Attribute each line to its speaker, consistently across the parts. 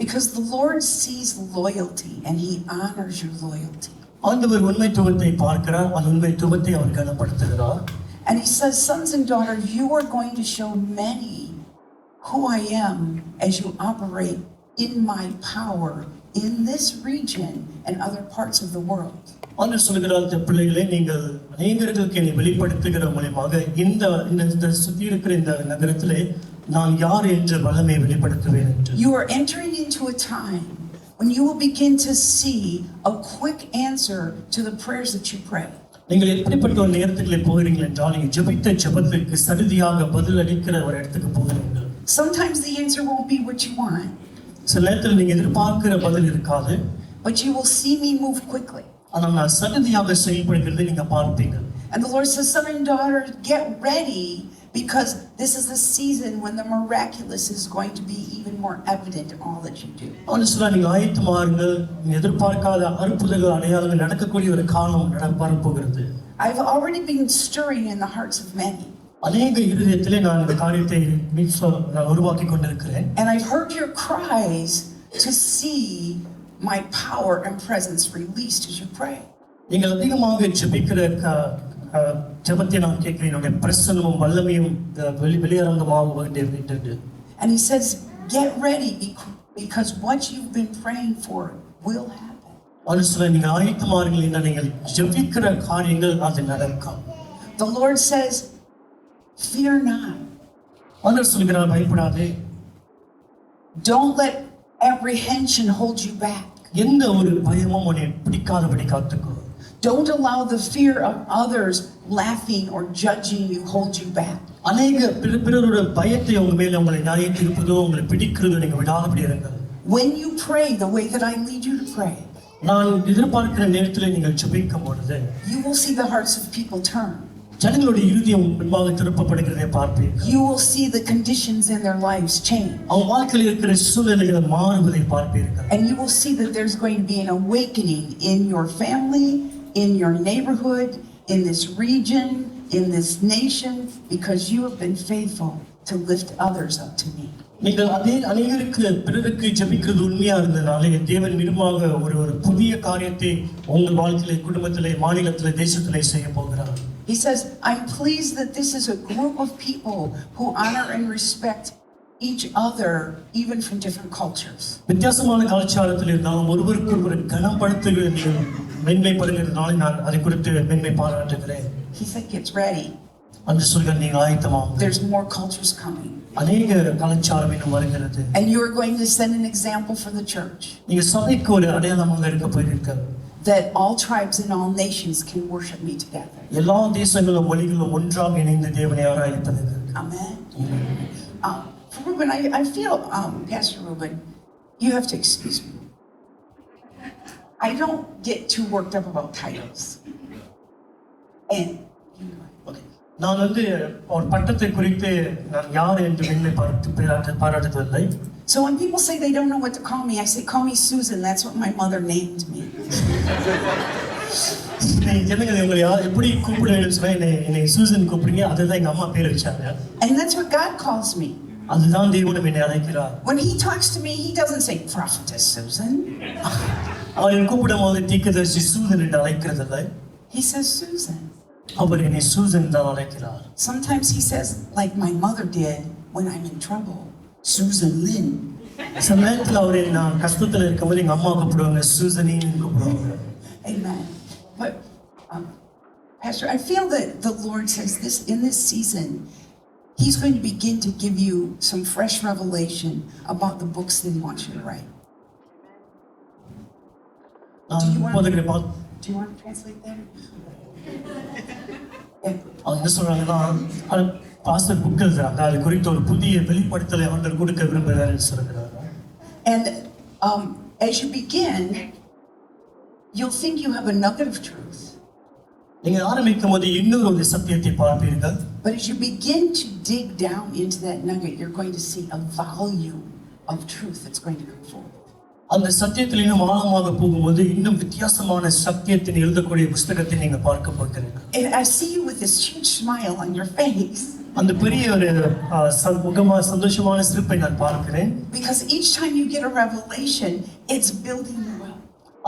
Speaker 1: Because the Lord sees loyalty and he honors your loyalty.
Speaker 2: ஆண்டவர் உண்மைத்துவத்தை பார்க்கிறார், அந்த உண்மைத்துவத்தை அவர் கனப்படுத்துகிறார்.
Speaker 1: And he says, sons and daughters, you are going to show many who I am as you operate in my power in this region and other parts of the world.
Speaker 2: ஆண்டவர் சொல்கிறார், பிள்ளைகளே, நீங்கள் அநேகர்களுக்கு என்னை வெளிப்படுத்துகிற மூலமாக இந்த சுற்றி இருக்கிற இந்த நகரத்திலே நான் யார் என்ற வல்லமை வெளிப்படுத்துவேன் என்று.
Speaker 1: You are entering into a time when you will begin to see a quick answer to the prayers that you pray.
Speaker 2: நீங்கள் எப்படிப்பட்ட ஒரு நேரத்துக்குள்ளே போகிறீர்கள் என்றால், நீங்கள் ஜெபித்த ஜெபத்துக்கு சடுதியாக பதில் அளிக்கிற ஒரு இடத்துக்கு போகிறீர்கள்.
Speaker 1: Sometimes the answer won't be what you want.
Speaker 2: சில நேரத்தில் நீங்க எதிர்பார்க்கிற பதில் இருக்காது.
Speaker 1: But you will see me move quickly.
Speaker 2: ஆனால் நான் சடுதியாக செயல்படுகிறதை நீங்க பார்ப்பீங்க.
Speaker 1: And the Lord says, son and daughter, get ready, because this is the season when the miraculous is going to be even more evident in all that you do.
Speaker 2: ஆண்டவர் நீங்க ஆயத்தமாகுங்கள், எதிர்பார்க்காத அற்புதங்கள் அடையாளங்கள் நடக்கக்கூடிய ஒரு காலம் வரப்போகிறது.
Speaker 1: I've already been stirring in the hearts of many.
Speaker 2: அநேக இருதயத்திலே நான் இந்த காரியத்தை உருவாக்கி கொண்டிருக்கிறேன்.
Speaker 1: And I've heard your cries to see my power and presence released as you pray.
Speaker 2: நீங்கள் அதிகமாக ஜெபிக்கிற ஜெபத்தை நான் கேட்கிறேன், என்னுடைய பிரசன்னமும் வல்லமையும் வெளியரங்கமாக வேண்டியது.
Speaker 1: And he says, get ready, because what you've been praying for will happen.
Speaker 2: ஆண்டவர் நீங்க ஆயத்தமாகுங்கள் என்று நீங்கள் ஜெபிக்கிற காரியங்கள் அது நடக்கும்.
Speaker 1: The Lord says, fear not.
Speaker 2: ஆண்டவர் சொல்கிறார், பயப்படாதே.
Speaker 1: Don't let apprehension hold you back.
Speaker 2: எந்த ஒரு பயமும் உன்னை பிடிக்காதபடி காத்துக்கோ.
Speaker 1: Don't allow the fear of others laughing or judging you hold you back.
Speaker 2: அநேக பிறரோட பயத்தை உங்க மேல உங்களை நியாயத்தீர்ப்பதோ உங்களை பிடிக்கிறதோ நீங்க விடாதபடி இருங்கள்.
Speaker 1: When you pray the way that I lead you to pray,
Speaker 2: நான் எதிர்பார்க்கிற நேரத்தில் நீங்கள் ஜெபிக்கும் பொழுது
Speaker 1: you will see the hearts of people turn.
Speaker 2: ஜனங்களுடைய இருதயம் முன்பாக திருப்பப்படுகிறதை பார்ப்பீர்கள்.
Speaker 1: You will see the conditions in their lives change.
Speaker 2: அவங்க வாழ்க்கையில் இருக்கிற சூழ்நிலைகள் மாறுவதை பார்ப்பீர்கள்.
Speaker 1: And you will see that there's going to be an awakening in your family, in your neighborhood, in this region, in this nation, because you have been faithful to lift others up to me.
Speaker 2: நீங்கள் அநேகருக்கு பிறருக்கு ஜெபிக்கிறது உண்மையா இருந்தனாலே தேவன் நிர்வாக ஒரு புதிய காரியத்தை உங்கள் வாழ்க்கையிலே, குடும்பத்திலே, மாநிலத்திலே, தேசத்திலே செய்ய போகிறார்.
Speaker 1: He says, I'm pleased that this is a group of people who honor and respect each other, even from different cultures.
Speaker 2: வித்தியாசமான கலாச்சாரத்தில் இருந்தாலும் ஒருவருக்கு ஒருவர் கனப்படுத்துகிற மென்மைப்படுகிறதுனால நான் அதை குறித்து மென்மை பாராட்டுகிறேன்.
Speaker 1: He said, get ready.
Speaker 2: என்று சொல்கிற நீங்கள் ஆயத்தமாகுங்கள்.
Speaker 1: There's more cultures coming.
Speaker 2: அநேக கலாச்சாரம் இன்னும் வருகிறது.
Speaker 1: And you are going to send an example for the church.
Speaker 2: நீங்க சபைக்கு ஒரு அடையாளமாக இருக்க போகிறீர்கள்.
Speaker 1: That all tribes and all nations can worship me together.
Speaker 2: எல்லா தேசங்களும் மொழிகளும் ஒன்றாக இணைந்து தேவனை ஆராதிப்பது.
Speaker 1: Amen. Ruben, I feel, Pastor Ruben, you have to excuse me. I don't get too worked up about titles. And
Speaker 2: நான் ஒரு பட்டத்தை குறித்து நான் யார் என்று மென்மை பாராட்டுவதில்லை.
Speaker 1: So when people say they don't know what to call me, I say, call me Susan. That's what my mother named me.
Speaker 2: ஜனங்கள் உங்களை எப்படி கூப்பிடுவேன்னு சொன்னா என்னை சூசன் கூப்பிடுங்க, அதுதான் எங்க அம்மா பேர் வச்சாங்க.
Speaker 1: And that's what God calls me.
Speaker 2: அதுதான் தேவன் என்னை அழைக்கிறார்.
Speaker 1: When he talks to me, he doesn't say prophetess Susan.
Speaker 2: அவர் கூப்பிடும்போது தீர்க்கதரிசி சூசன் என்று அழைக்கிறதில்லை.
Speaker 1: He says Susan.
Speaker 2: அவர் என்னை சூசன் தான் அழைக்கிறார்.
Speaker 1: Sometimes he says, like my mother did when I'm in trouble, Susan Lynn.
Speaker 2: சில நேரத்தில் அவர் நான் கஷ்டத்தில் இருக்கும்போது எங்க அம்மா கூப்பிடுவாங்க, சூசனின்னு கூப்பிடுவாங்க.
Speaker 1: Amen. But Pastor, I feel that the Lord says this in this season, he's going to begin to give you some fresh revelation about the books that he wants you to write. Do you want to translate that?
Speaker 2: என்ன சொல்றாங்கன்னா, pastor book எழுதுறாங்க, அது குறித்த ஒரு புதிய வெளிப்படுத்தலை அவர்கள் கொடுக்க விரும்புகிறார்கள் சொல்கிறாங்க.
Speaker 1: And as you begin, you'll think you have a nugget of truth.
Speaker 2: நீங்க ஆரம்பிக்கும் போது இன்னொரு ஒரு சத்தியத்தை பார்ப்பீர்கள்.
Speaker 1: But as you begin to dig down into that nugget, you're going to see a volume of truth that's going to come forth.
Speaker 2: அந்த சத்தியத்தில் இன்னும் ஆழமாக போகும்போது இன்னும் வித்தியாசமான சத்தியத்தின் எழுதக்கூடிய புத்தகத்தை நீங்க பார்க்க போகிறீர்கள்.
Speaker 1: And I see you with this huge smile on your face.
Speaker 2: அந்த பெரிய ஒரு சந்தோஷமான சிரிப்பை நான் பார்க்கிறேன்.
Speaker 1: Because each time you get a revelation, it's building you up.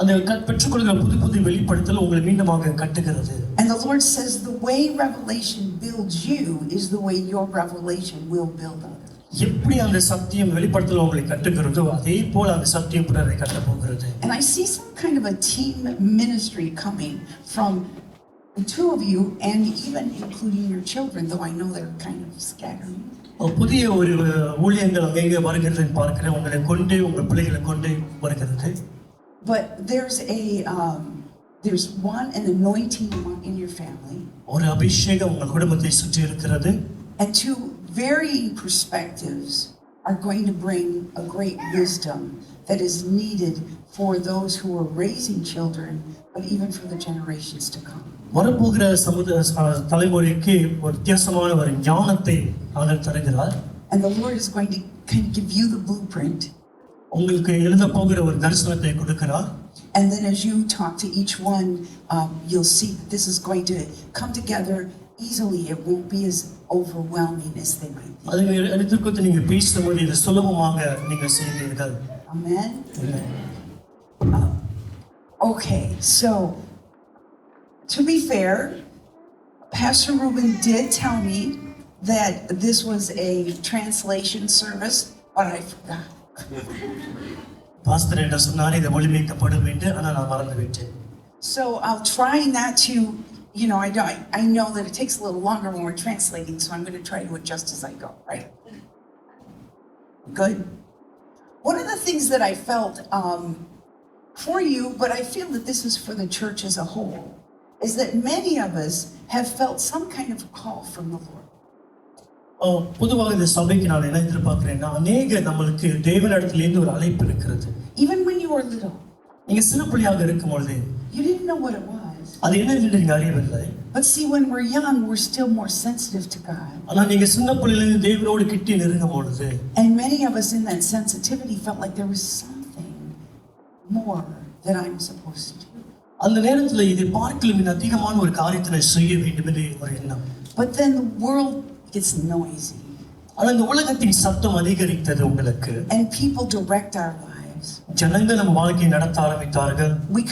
Speaker 2: அந்த பெற்றுக்கொள்கிற புது வெளிப்படுத்தல் உங்களை மீண்டுமாக கட்டுகிறது.
Speaker 1: And the Lord says the way revelation builds you is the way your revelation will build others.
Speaker 2: எப்படி அந்த சத்தியம் வெளிப்படுத்தல் உங்களை கட்டுகிறதோ அதே போல அந்த சத்தியம் பிறரை கட்டப் போகிறது.
Speaker 1: And I see some kind of a team ministry coming from the two of you, and even including your children, though I know they're kind of scattered.
Speaker 2: புதிய ஒரு ஊழியங்கள் அங்கே வருகிறதை பார்க்கிறேன். உங்களை கொண்டு உங்கள் பிள்ளைகளை கொண்டு வருகிறது.
Speaker 1: But there's an anointing in your family.
Speaker 2: ஒரு அபிஷேகம் உங்கள் குடும்பத்தை சுற்றி இருக்கிறது.
Speaker 1: And two varying perspectives are going to bring a great wisdom that is needed for those who are raising children, but even for the generations to come.
Speaker 2: வரப்போகிற தலைமுறைக்கு ஒரு வித்தியாசமான ஒரு ஞானத்தை அவர் தருகிறார்.
Speaker 1: And the Lord is going to give you the blueprint.
Speaker 2: உங்களுக்கு எழுத போகிற ஒரு தரிசனத்தை கொடுக்கிறார்.
Speaker 1: And then as you talk to each one, you'll see that this is going to come together easily. It won't be as overwhelming as they might be.
Speaker 2: அதை எடுத்துக்கொண்டு நீங்க பேசும்போது இது சுலபமாக நீங்க செய்வீர்கள்.
Speaker 1: Amen. Okay, so to be fair, Pastor Ruben did tell me that this was a translation service, but I forgot.
Speaker 2: Pastor என்ன சொன்னார், இது மொழிபெயர்க்கப்படும் என்று, ஆனால் நான் மறந்துவிட்டேன்.
Speaker 1: So I'll try not to, I know that it takes a little longer when we're translating, so I'm going to try to adjust as I go, right? Good. One of the things that I felt for you, but I feel that this is for the church as a whole, is that many of us have felt some kind of a call from the Lord.
Speaker 2: பொதுவாக இந்த சபைக்கு நான் என்ன எதிர்பார்க்கிறேன்னா, அநேக நம்மளுக்கு தேவனிடத்திலிருந்து ஒரு அழைப்பு இருக்கிறது.
Speaker 1: Even when you were little,
Speaker 2: நீங்க சிறு பிள்ளையாக இருக்கும் பொழுது
Speaker 1: you didn't know what it was.
Speaker 2: அது என்ன என்று நீங்க அறியவில்லை.
Speaker 1: But see, when we're young, we're still more sensitive to God.
Speaker 2: ஆனால் நீங்க சின்ன பிள்ளையிலிருந்து தேவனோடு கிட்டி நெருங்கும் பொழுது,
Speaker 1: and many of us in that sensitivity felt like there was something more that I'm supposed to do.
Speaker 2: அந்த நேரத்தில் இதை பார்க்கலும் அதிகமான ஒரு காரியத்தை நான் செய்ய வேண்டும் என்று ஒரு எண்ணம்.
Speaker 1: But then the world gets noisy.
Speaker 2: ஆனால் இந்த உலகத்தின் சத்தம் அதிகரித்தது உங்களுக்கு.
Speaker 1: And people direct our lives.
Speaker 2: ஜனங்கள் நம்ம வாழ்க்கையை நடத்த ஆரம்பித்தார்கள்.
Speaker 1: We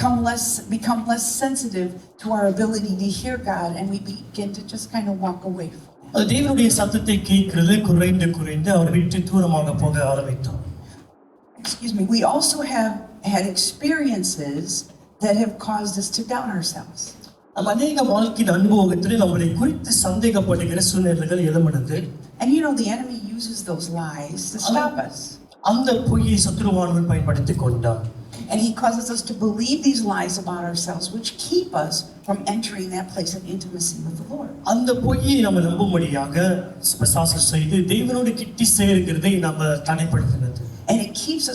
Speaker 1: become less sensitive to our ability to hear God, and we begin to just kind of walk away from it.
Speaker 2: அது தேவனுடைய சத்தத்தை கேட்கிறது குறைந்து அவர் விட்டு தூரமாக போக ஆரம்பித்தோம்.
Speaker 1: Excuse me. We also have had experiences that have caused us to doubt ourselves.
Speaker 2: அநேக வாழ்க்கையின் அனுபவத்தில் நம்மளை குறித்து சந்தேகப்படுகிற சூழ்நிலைகள் எழும்புகிறது.
Speaker 1: And the enemy uses those lies to stop us.
Speaker 2: அந்த பொய்யை சத்துருவானவன் பயன்படுத்திக் கொண்டான்.
Speaker 1: And he causes us to believe these lies about ourselves, which keep us from entering that place of intimacy with the Lord.
Speaker 2: அந்த பொய்யை நம்ம நம்பும்படியாக பிரசாசம் செய்து தேவனோடு கிட்டி சேர்கிறதை நம்ம தடைப்படுத்துகிறது.
Speaker 1: And it keeps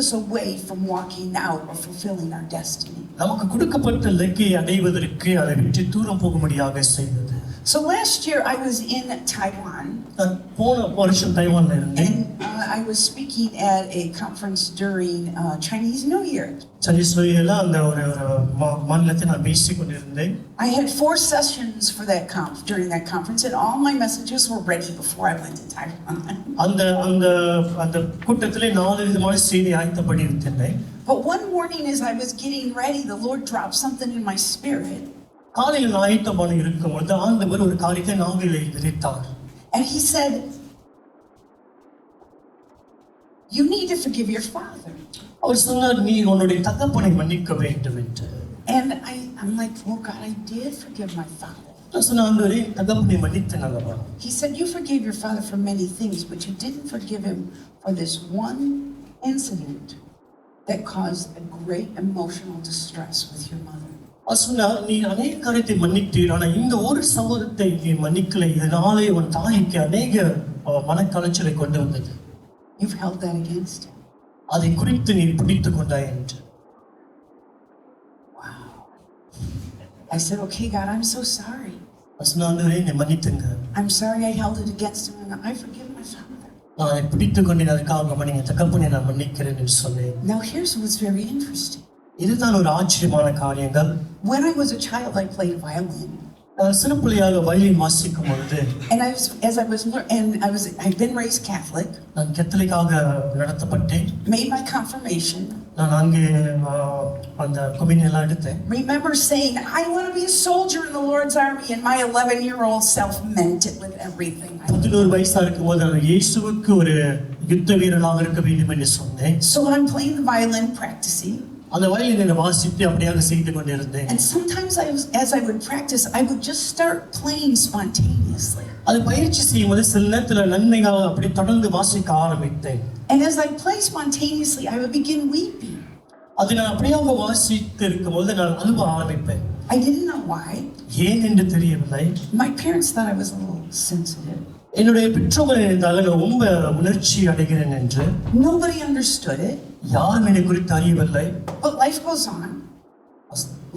Speaker 1: us away from walking out or fulfilling our destiny.
Speaker 2: நமக்கு கொடுக்கப்பட்ட இலக்கை அடைவதற்கு அதை விட்டு தூரம் போகும்படியாக செய்தது.
Speaker 1: So last year I was in Taiwan.
Speaker 2: போன வருஷம் தைவான்ல இருந்தேன்.
Speaker 1: And I was speaking at a conference during Chinese New Year.
Speaker 2: Chinese New Year அந்த ஒரு மாநிலத்தில் நான் பேசிக் கொண்டிருந்தேன்.
Speaker 1: I had 4 sessions for that during that conference, and all my messages were ready before I went to Taiwan.
Speaker 2: அந்த கூட்டத்திலே 4 விதமான செய்தி ஆயத்தப்படி இருந்தேன்.
Speaker 1: But one morning as I was getting ready, the Lord dropped something in my spirit.
Speaker 2: காலையில் ஆயத்தமாக இருக்கும்போது ஆண்டவர் ஒரு காரியத்தை நாவிலே விதைத்தார்.
Speaker 1: And he said, you need to forgive your father.
Speaker 2: அவர் சொன்னார், நீ உன்னுடைய தகப்பனை மன்னிக்க வேண்டும் என்று.
Speaker 1: And I'm like, oh God, I did forgive my father.
Speaker 2: நான் சொன்ன, ஆண்டவரே தகப்பனை மன்னித்தேன் அல்லவா?
Speaker 1: He said, you forgave your father for many things, but you didn't forgive him for this one incident that caused a great emotional distress with your mother.
Speaker 2: அசுனா, நீ அநேக காரியத்தை மன்னித்தீர், ஆனால் இந்த ஒரு சம்பவத்தை நீ மன்னிக்கலை. இதனாலே உன் தாய்க்கு அநேக மனக்கலைச்சலை கொண்டு வந்தது.
Speaker 1: You've held that against him.
Speaker 2: அதை குறித்து நீ பிடித்துக் கொண்டாய் என்று.
Speaker 1: Wow. I said, okay, God, I'm so sorry.
Speaker 2: அசுனா, ஆண்டவரே என்னை மன்னித்துங்க.
Speaker 1: I'm sorry I held it against him, and I forgive my father.
Speaker 2: நான் அதை பிடித்துக் கொண்டேன், அதுக்காக மன்னிங்க, தகப்பனை நான் மன்னிக்கிறேன் என்று சொன்னேன்.
Speaker 1: Now here's what's very interesting.
Speaker 2: இதுதான் ஒரு ஆச்சரியமான காரியங்கள்.
Speaker 1: When I was a child, I played violin.
Speaker 2: சிறு பிள்ளையாக வயலின் வாசிக்கும் பொழுது
Speaker 1: And I've been raised Catholic,
Speaker 2: நான் கத்தோலிக்காக நடத்தப்பட்டேன்.
Speaker 1: made my confirmation.
Speaker 2: நான் அங்கே அந்த கொம்யூனியன் எல்லாம் எடுத்தேன்.
Speaker 1: Remember saying, I want to be a soldier in the Lord's army, and my 11-year-old self meant it with everything.
Speaker 2: 11 வயசா இருக்கும்போது நான் இயேசுவுக்கு ஒரு யுத்த வீரனாக இருக்க வேண்டும் என்று சொன்னேன்.
Speaker 1: So I'm playing the violin, practicing.
Speaker 2: அந்த வயலினை வாசித்து அப்படியாக செய்து கொண்டிருந்தேன்.
Speaker 1: And sometimes as I would practice, I would just start playing spontaneously.
Speaker 2: அது பயிற்சி செய்யும்போது சில நேரத்தில் நன்மையாக அப்படி தொடர்ந்து வாசிக்க ஆரம்பித்தேன்.
Speaker 1: And as I play spontaneously, I would begin weeping.
Speaker 2: அது நான் அப்படியாக வாசித்து இருக்கும்போது நான் அழுவ ஆரம்பிப்பேன்.
Speaker 1: I didn't know why.
Speaker 2: ஏன் என்று தெரியவில்லை.
Speaker 1: My parents thought I was a little sensitive.
Speaker 2: என்னுடைய பெற்றோர்கள் நினைத்தாங்க நான் ரொம்ப உணர்ச்சி அடைகிறேன் என்று.
Speaker 1: Nobody understood it.
Speaker 2: யாரும் என்னை குறித்து அறியவில்லை.
Speaker 1: But life goes on.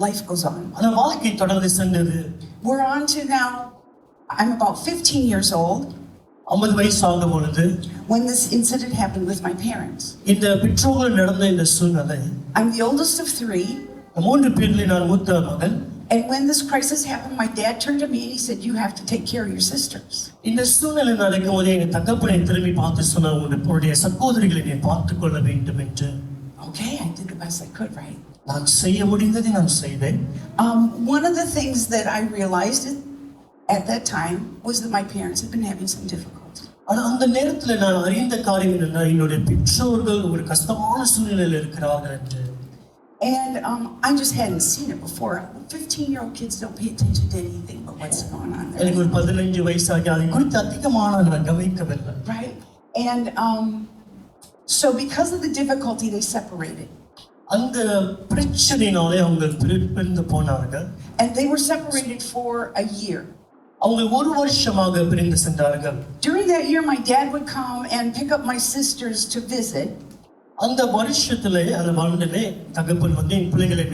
Speaker 1: Life goes on.
Speaker 2: அந்த வாழ்க்கை தொடர்ந்து சென்றது.
Speaker 1: We're on to now, I'm about 15 years old.
Speaker 2: 50 வயசு ஆகும் பொழுது
Speaker 1: when this incident happened with my parents.
Speaker 2: இந்த பெற்றோர்கள் நடந்த இந்த சூழ்நிலை.
Speaker 1: I'm the oldest of 3.
Speaker 2: 3 பேரில் நான் மூத்த மகன்.
Speaker 1: And when this crisis happened, my dad turned to me and he said, you have to take care of your sisters.
Speaker 2: இந்த சூழ்நிலை நடக்கும்போது என் தகப்பனை திரும்பி பார்த்து சொன்னார், உங்களுடைய சகோதரிகளை நீ பார்த்துக் கொள்ள வேண்டும் என்று.
Speaker 1: Okay, I did the best I could, right?
Speaker 2: நான் செய்ய முடிந்ததை நான் செய்தேன்.
Speaker 1: One of the things that I realized at that time was that my parents had been having some difficulty.
Speaker 2: ஆனா அந்த நேரத்தில் நான் அறிந்த காரியம் என்னன்னா, என்னுடைய பெற்றோர்கள் ஒரு கஷ்டமான சூழ்நிலையில் இருக்கிறார்கள் என்று.
Speaker 1: And I just hadn't seen it before. 15-year-old kids don't pay attention to anything but what's going on there.
Speaker 2: எனக்கு ஒரு 15 வயசாகி அதை குறித்து அதிகமான நான் கவனிக்கவில்லை.
Speaker 1: Right? And so because of the difficulty, they separated.
Speaker 2: அந்த பிரச்சனையினாலே அவங்க பிரிந்து போனார்கள்.
Speaker 1: And they were separated for a year.
Speaker 2: அவங்க ஒரு வருஷமாக பிரிந்து சென்றார்கள்.
Speaker 1: During that year, my dad would come and pick up my sisters to visit.
Speaker 2: அந்த வருஷத்திலே அந்த வாழ்ந்தே தகப்பன் வந்து என் பிள்ளைகளை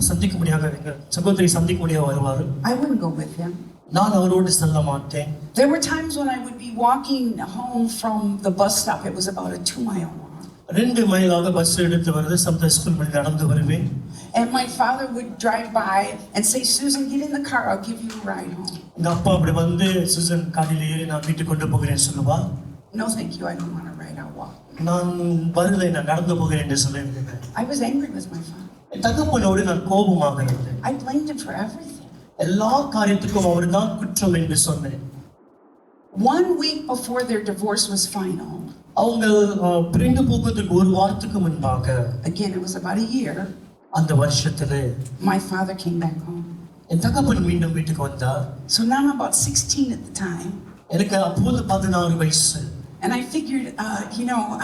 Speaker 2: சந்திக்க முடியாத சகோதரி சந்திக்க முடியாத வருவார்.
Speaker 1: I wouldn't go with him.
Speaker 2: நான் அவரோடு செல்ல மாட்டேன்.
Speaker 1: There were times when I would be walking home from the bus stop. It was about a 2-mile walk.
Speaker 2: 2 மைலாக bus எடுத்து வருது சம்தா ஸ்கூல் வழி நடந்து வருவேன்.
Speaker 1: And my father would drive by and say, Susan, get in the car, I'll give you a ride home.
Speaker 2: எங்க அப்பா அப்படி வந்து Susan காரில் ஏறி நான் வீட்டுக்கு கொண்டு போகிறேன் சொல்லுவா.
Speaker 1: No thank you, I don't want to ride, I'll walk.
Speaker 2: நான் வருதை நான் நடந்து போகிறேன் என்று சொல்லியிருந்தேன்.
Speaker 1: I was angry with my father.
Speaker 2: தகப்பனோடு நான் கோபமாக இருந்தேன்.
Speaker 1: I blamed him for everything.
Speaker 2: எல்லா காரியத்துக்கும் அவர்தான் குற்றம் என்று சொன்னேன்.
Speaker 1: 1 week before their divorce was final.
Speaker 2: அவங்க பிரிந்து போகிறதுக்கு ஒரு வாரத்துக்கு முன்பாக,
Speaker 1: again it was about a year,
Speaker 2: அந்த வருஷத்திலே
Speaker 1: my father came back home.
Speaker 2: என் தகப்பன் மீண்டும் வீட்டுக்கு வந்தார்.
Speaker 1: So now I'm about 16 at the time.
Speaker 2: எனக்கு அப்போது 16 வயசு.
Speaker 1: And I figured,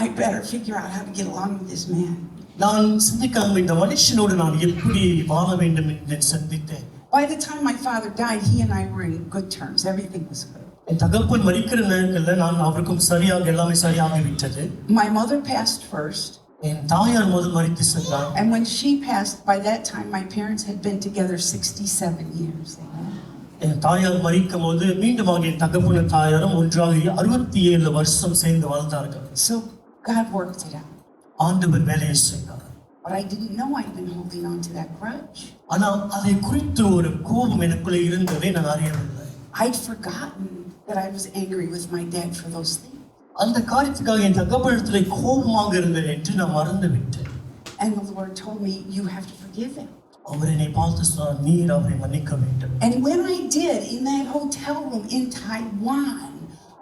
Speaker 1: I better figure out how to get along with this man.
Speaker 2: நான் சிந்திக்காம இந்த மனுஷனோடு நான் எப்படி வாழ வேண்டும் என்று சிந்தித்தேன்.
Speaker 1: By the time my father died, he and I were in good terms. Everything was good.
Speaker 2: என் தகப்பன் மரிக்கிற நேரத்தில் நான் அவருக்கும் சரியாக எல்லாமே சரியாகிவிட்டது.
Speaker 1: My mother passed first.
Speaker 2: என் தாயார் முதல் மரித்து சென்றார்.
Speaker 1: And when she passed, by that time my parents had been together 67 years.
Speaker 2: என் தாயார் மரிக்கும் போது மீண்டும் என் தகப்பனும் தாயாரும் ஒன்றாக 67 வருஷம் சேர்ந்து வாழ்ந்தார்கள்.
Speaker 1: So God worked it out.
Speaker 2: ஆண்டவர் வேலையை செய்தார்.
Speaker 1: But I didn't know I'd been holding on to that grudge.
Speaker 2: ஆனால் அதை குறித்து ஒரு கோபம் எனக்குள்ளே இருந்ததை நான் அறியவில்லை.
Speaker 1: I'd forgotten that I was angry with my dad for those things.
Speaker 2: அந்த காரியத்துக்காக என் தகப்பனிடத்தில் கோபமாக இருந்தேன் என்று நான் மறந்து விட்டேன்.
Speaker 1: And the Lord told me, you have to forgive him.
Speaker 2: அவர் என்னை பார்த்து சொன்னார், நீர் அவரை மன்னிக்க வேண்டும்.
Speaker 1: And when I did, in that hotel room in Taiwan,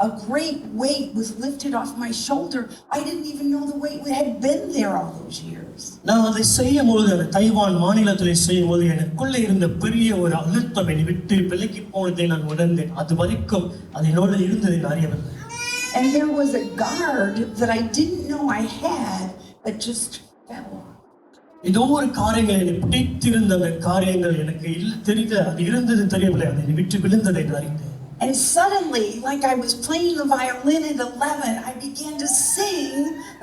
Speaker 1: a great weight was lifted off my shoulder. I didn't even know the weight had been there all those years.
Speaker 2: நான் அதை செய்யும்போது அந்த தைவான் மாநிலத்தில் செய்யும்போது எனக்குள்ளே இருந்த பெரிய ஒரு அழுத்தம் என்னை விட்டு விலகி போனதை நான் உணர்ந்தேன். அது வரைக்கும் அது என்னோட இருந்ததை அறியவில்லை.
Speaker 1: And there was a guard that I didn't know I had that just fell off.
Speaker 2: ஏதோ ஒரு காரியங்கள் என்னை பிடித்திருந்த அந்த காரியங்கள் எனக்கு தெரிந்த அது இருந்தது தெரியவில்லை. அதை விட்டு விழுந்ததை அறிந்தேன்.
Speaker 1: And suddenly, like I was playing the violin at 11, I began to sing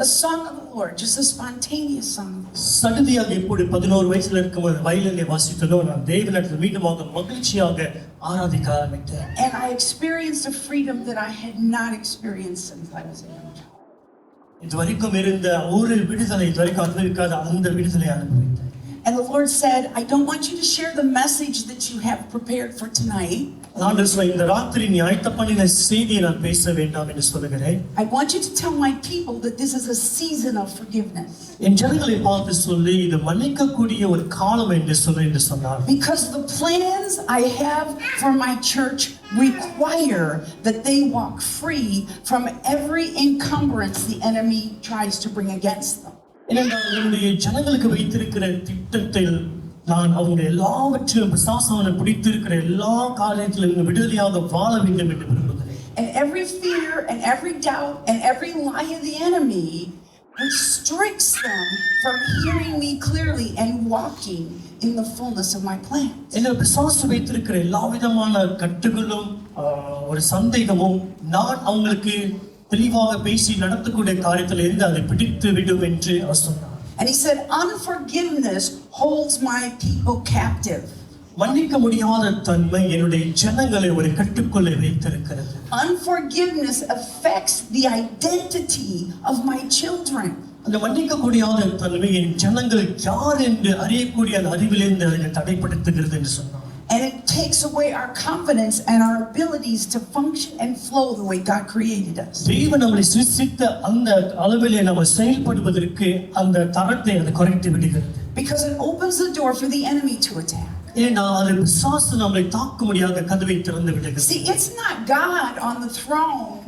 Speaker 1: a song of the Lord, just a spontaneous song.
Speaker 2: சடுதியாக இப்படி 11 வயசுல இருக்கும்போது வயலினை வாசித்ததோ நான் தேவனிடத்தில் மீண்டுமாக மகிழ்ச்சியாக ஆராதிக்க ஆரம்பித்தேன்.
Speaker 1: And I experienced a freedom that I had not experienced since I was a young child.
Speaker 2: இதுவரைக்கும் இருந்த ஒரு விடுதலை இதுவரைக்கும் அனுபவிக்காத அந்த விடுதலை அனுபவித்தேன்.
Speaker 1: And the Lord said, I don't want you to share the message that you have prepared for tonight.
Speaker 2: ஆண்டவர் சொன்னார், இந்த ராத்திரி நீ ஆயத்த பண்ணின செய்தியை நான் பேச வேண்டாம் என்று சொல்லுகிறேன்.
Speaker 1: I want you to tell my people that this is a season of forgiveness.
Speaker 2: என் ஜனங்களை பார்த்து சொல்லி இது மன்னிக்கக்கூடிய ஒரு காலம் என்று சொல்லு என்று சொன்னார்.
Speaker 1: Because the plans I have for my church require that they walk free from every encumbrance the enemy tries to bring against them.
Speaker 2: ஏனென்றால் என்னுடைய ஜனங்களுக்கு வைத்திருக்கிற திட்டத்தில் நான் அவங்க எல்லாவற்றிலும் பிசாசான பிடித்திருக்கிற எல்லா காரியத்திலும் விடுதலையாக வாழ வேண்டும் என்று விரும்புகிறேன்.
Speaker 1: And every fear and every doubt and every lie of the enemy restricts them from hearing me clearly and walking in the fullness of my plans.
Speaker 2: என்ன பிசாசு வைத்திருக்கிற எல்லா விதமான கட்டுகளும் ஒரு சந்தேகமும் நான் அவங்களுக்கு தெளிவாக பேசி நடத்தக்கூடிய காரியத்தில் இருந்து அதை பிடித்து விடும் என்று அவர் சொன்னார்.
Speaker 1: And he said, unforgiveness holds my people captive.
Speaker 2: மன்னிக்க முடியாத தன்மை என்னுடைய ஜனங்களை ஒரு கட்டுக்குள்ளே வைத்திருக்கிறது.
Speaker 1: Unforgiveness affects the identity of my children.
Speaker 2: அந்த மன்னிக்க முடியாத தன்மை என் ஜனங்கள் யார் என்று அறியக்கூடிய அந்த அறிவிலிருந்து அதை தடைப்படுத்துகிறது என்று சொன்னார்.
Speaker 1: And it takes away our confidence and our abilities to function and flow the way God created us.
Speaker 2: தேவன் நம்மை சிருஷ்டித்த அந்த அளவிலே நாம் செயல்படுவதற்கு அந்த தரத்தை அது குறைத்து விடுகிறது.
Speaker 1: Because it opens the door for the enemy to attack.
Speaker 2: ஏன்னா அது பிசாசு நம்மை தாக்க முடியாத கதவை திறந்து விடுகிறது.
Speaker 1: See, it's not God on the throne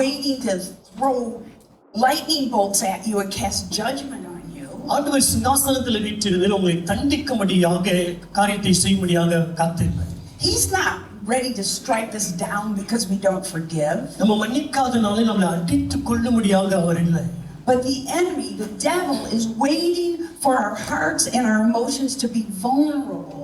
Speaker 1: waiting to throw lightning bolts at you and cast judgment on you.
Speaker 2: ஆண்டவர் சிங்காசனத்தில் வீற்றிருந்து உங்களை தண்டிக்கும்படியாக காரியத்தை செய்யும்படியாக காத்திருக்கிறார்.
Speaker 1: He's not ready to strike us down because we don't forgive.
Speaker 2: நம்ம மன்னிக்காதனாலே நம்மளை அடித்துக் கொள்ளும்படியாக அவர் இல்லை.
Speaker 1: But the enemy, the devil, is waiting for our hearts and our emotions to be vulnerable.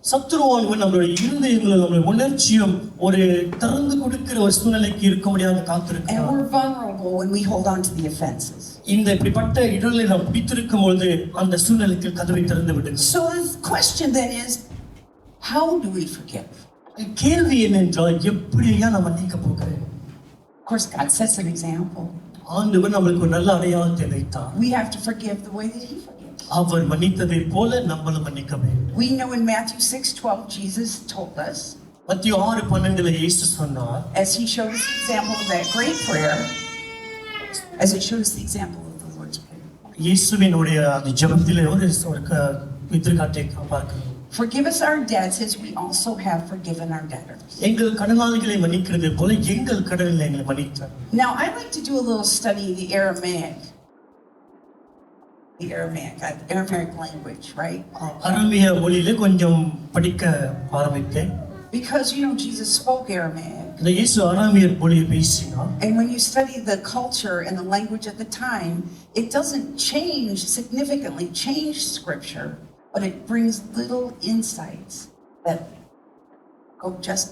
Speaker 2: சத்துருவானவன் நம்மளுடைய இருதயங்களும் நம்மளுடைய உணர்ச்சியும் ஒரு திறந்து கொடுக்கிற ஒரு சூழ்நிலைக்கு இருக்க முடியாத
Speaker 1: And
Speaker 2: காத்திருக்கிறார்.
Speaker 1: we're vulnerable when we hold on to the offenses.
Speaker 2: இந்த இப்படிப்பட்ட இடங்களை நாம் பிடித்திருக்கும் பொழுது அந்த சூழ்நிலைக்கு கதவை திறந்து விடுங்க.
Speaker 1: So the question then is, how do we forgive?
Speaker 2: கேள்வி என்னென்றால் எப்படியா நான் மன்னிக்க போகிறேன்?
Speaker 1: Of course, God sets an example.
Speaker 2: ஆண்டவர் நம்மளுக்கு ஒரு நல்ல அடையாளத்தை வைத்தார்.
Speaker 1: We have to forgive the way that He forgives.
Speaker 2: அவர் மன்னித்ததை போல நம்மளும் மன்னிக்க வேண்டும்.
Speaker 1: We know in Matthew 6:12, Jesus told us,
Speaker 2: மத்தேயு 6:12 இயேசு சொன்னார்,
Speaker 1: as He showed us the example of that great prayer, as He showed us the example of the Lord's Prayer.
Speaker 2: இயேசுவினுடைய அந்த ஜெபத்திலே ஒரு எதிர்காட்டை பார்க்கிறோம்.
Speaker 1: Forgive us our debts as we also have forgiven our debtors.
Speaker 2: எங்கள் கடனாளிகளை மன்னிக்கிறது போல எங்கள் கடனில் எங்களை மன்னித்தார்.
Speaker 1: Now, I like to do a little study of the Aramaic language, right?
Speaker 2: அரபிய மொழியிலே கொஞ்சம் படிக்க ஆரம்பித்தேன்.
Speaker 1: Because, you know, Jesus spoke Aramaic.
Speaker 2: இந்த இயேசு அரபிய மொழியை பேசினார்.
Speaker 1: And when you study the culture and the language at the time, it doesn't significantly change scripture, but it brings little insights that go just.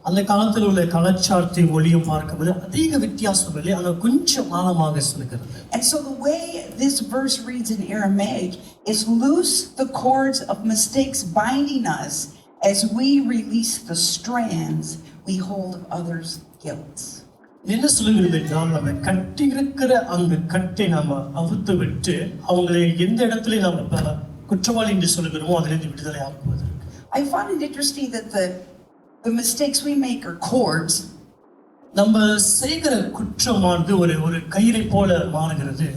Speaker 2: அந்த காலத்தில் உள்ள கலாச்சாரத்தை மொழியும் பார்க்கும்போது அதிக வித்தியாசம் இல்லை, ஆனால் கொஞ்சம் ஆழமாக சொல்கிறது.
Speaker 1: And so the way this verse reads in Aramaic is, loose the cords of mistakes binding us as we release the strands we hold of others' guilt.
Speaker 2: என்ன சொல்லுகிறது என்றால் நம்ம கட்டி இருக்கிற அந்த கட்டை நாம அவுத்து விட்டு அவங்களை எந்த இடத்துல நாம குற்றவாளி என்று சொல்லுகிறோமோ அதிலிருந்து விடுதலை ஆக்குவதற்கு.
Speaker 1: I find it interesting that the mistakes we make are cords.
Speaker 2: நம்ம செய்கிற குற்றமானது ஒரு கயிறை போல மாறுகிறது.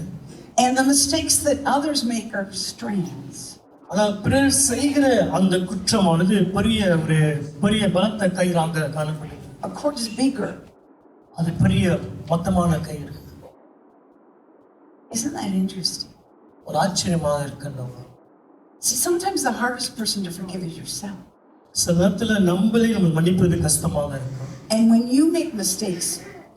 Speaker 1: And the mistakes that others make are strands.
Speaker 2: ஆனால் பிறர் செய்கிற அந்த குற்றமானது பெரிய பலத்த கயிறாக காணப்படுகிறது.
Speaker 1: A cord is bigger.
Speaker 2: அது பெரிய மொத்தமான கயிறு.
Speaker 1: Isn't that interesting?
Speaker 2: ஒரு ஆச்சரியமாக இருக்கலாம்.
Speaker 1: See, sometimes the hardest person to forgive is yourself.
Speaker 2: சில நேரத்துல நம்மளே நம்ம மன்னிப்பது கஷ்டமாக இருக்கும்.
Speaker 1: And when you make mistakes,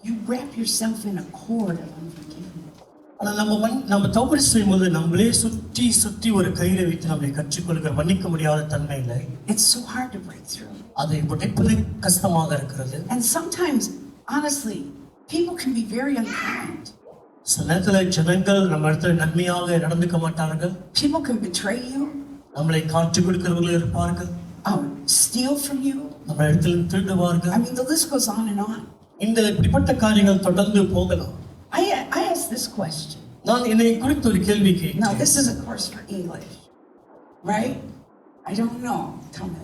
Speaker 1: you wrap yourself in a cord of unforgiveness.
Speaker 2: ஆனால் நம்ம தவறு செய்யும்போது நம்மளே சுற்றி ஒரு கயிறை வைத்து நம்மை கற்றுக்கொள்கிற மன்னிக்க முடியாத தன்மையில
Speaker 1: It's so hard to break through.
Speaker 2: அதை உடைப்பது கஷ்டமாக இருக்கிறது.
Speaker 1: And sometimes, honestly, people can be very unkind.
Speaker 2: சில நேரத்துல ஜனங்கள் நம்ம இடத்துல நன்மையாக நடந்துக்க மாட்டார்கள்.
Speaker 1: People can betray you.
Speaker 2: நம்மளை காட்டிக் கொடுக்கிறவர்கள் இருப்பார்கள்.
Speaker 1: Steal from you.
Speaker 2: நம்ம இடத்துல திருடுவார்கள்.
Speaker 1: I mean, the list goes on and on.
Speaker 2: இந்த இப்படிப்பட்ட காரியங்கள் தொடர்ந்து போகலாம்.
Speaker 1: I ask this question.
Speaker 2: நான் என்னை குறித்து ஒரு கேள்வி
Speaker 1: Now,
Speaker 2: கேட்டேன்.
Speaker 1: this is a course for English. right? I don't know. Tell me.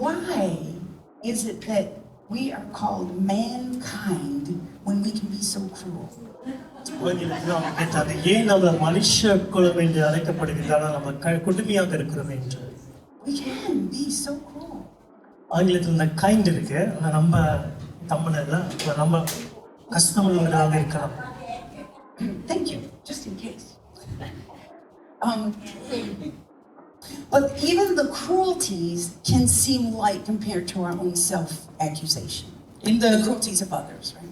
Speaker 1: Why is it that we are called mankind when we can be so cruel?
Speaker 2: ஆங்கிலத்தில் கேட்டாங்க ஏன் நம்ம மனுஷ குலம் என்று அழைக்கப்படுகிறதால நம்ம கொடுமையாக இருக்கிறோம் என்று.
Speaker 1: We can be so cruel.
Speaker 2: ஆங்கிலத்தில் இந்த கைண்ட் இருக்கு, ஆனா நம்ம தமிழ்ல நம்ம கஷ்டமுள்ளவர்களாக இருக்கலாம்.
Speaker 1: Thank you, just in case. But even the cruelties can seem light compared to our own self-accusation.
Speaker 2: இந்த
Speaker 1: The cruelties of others, right?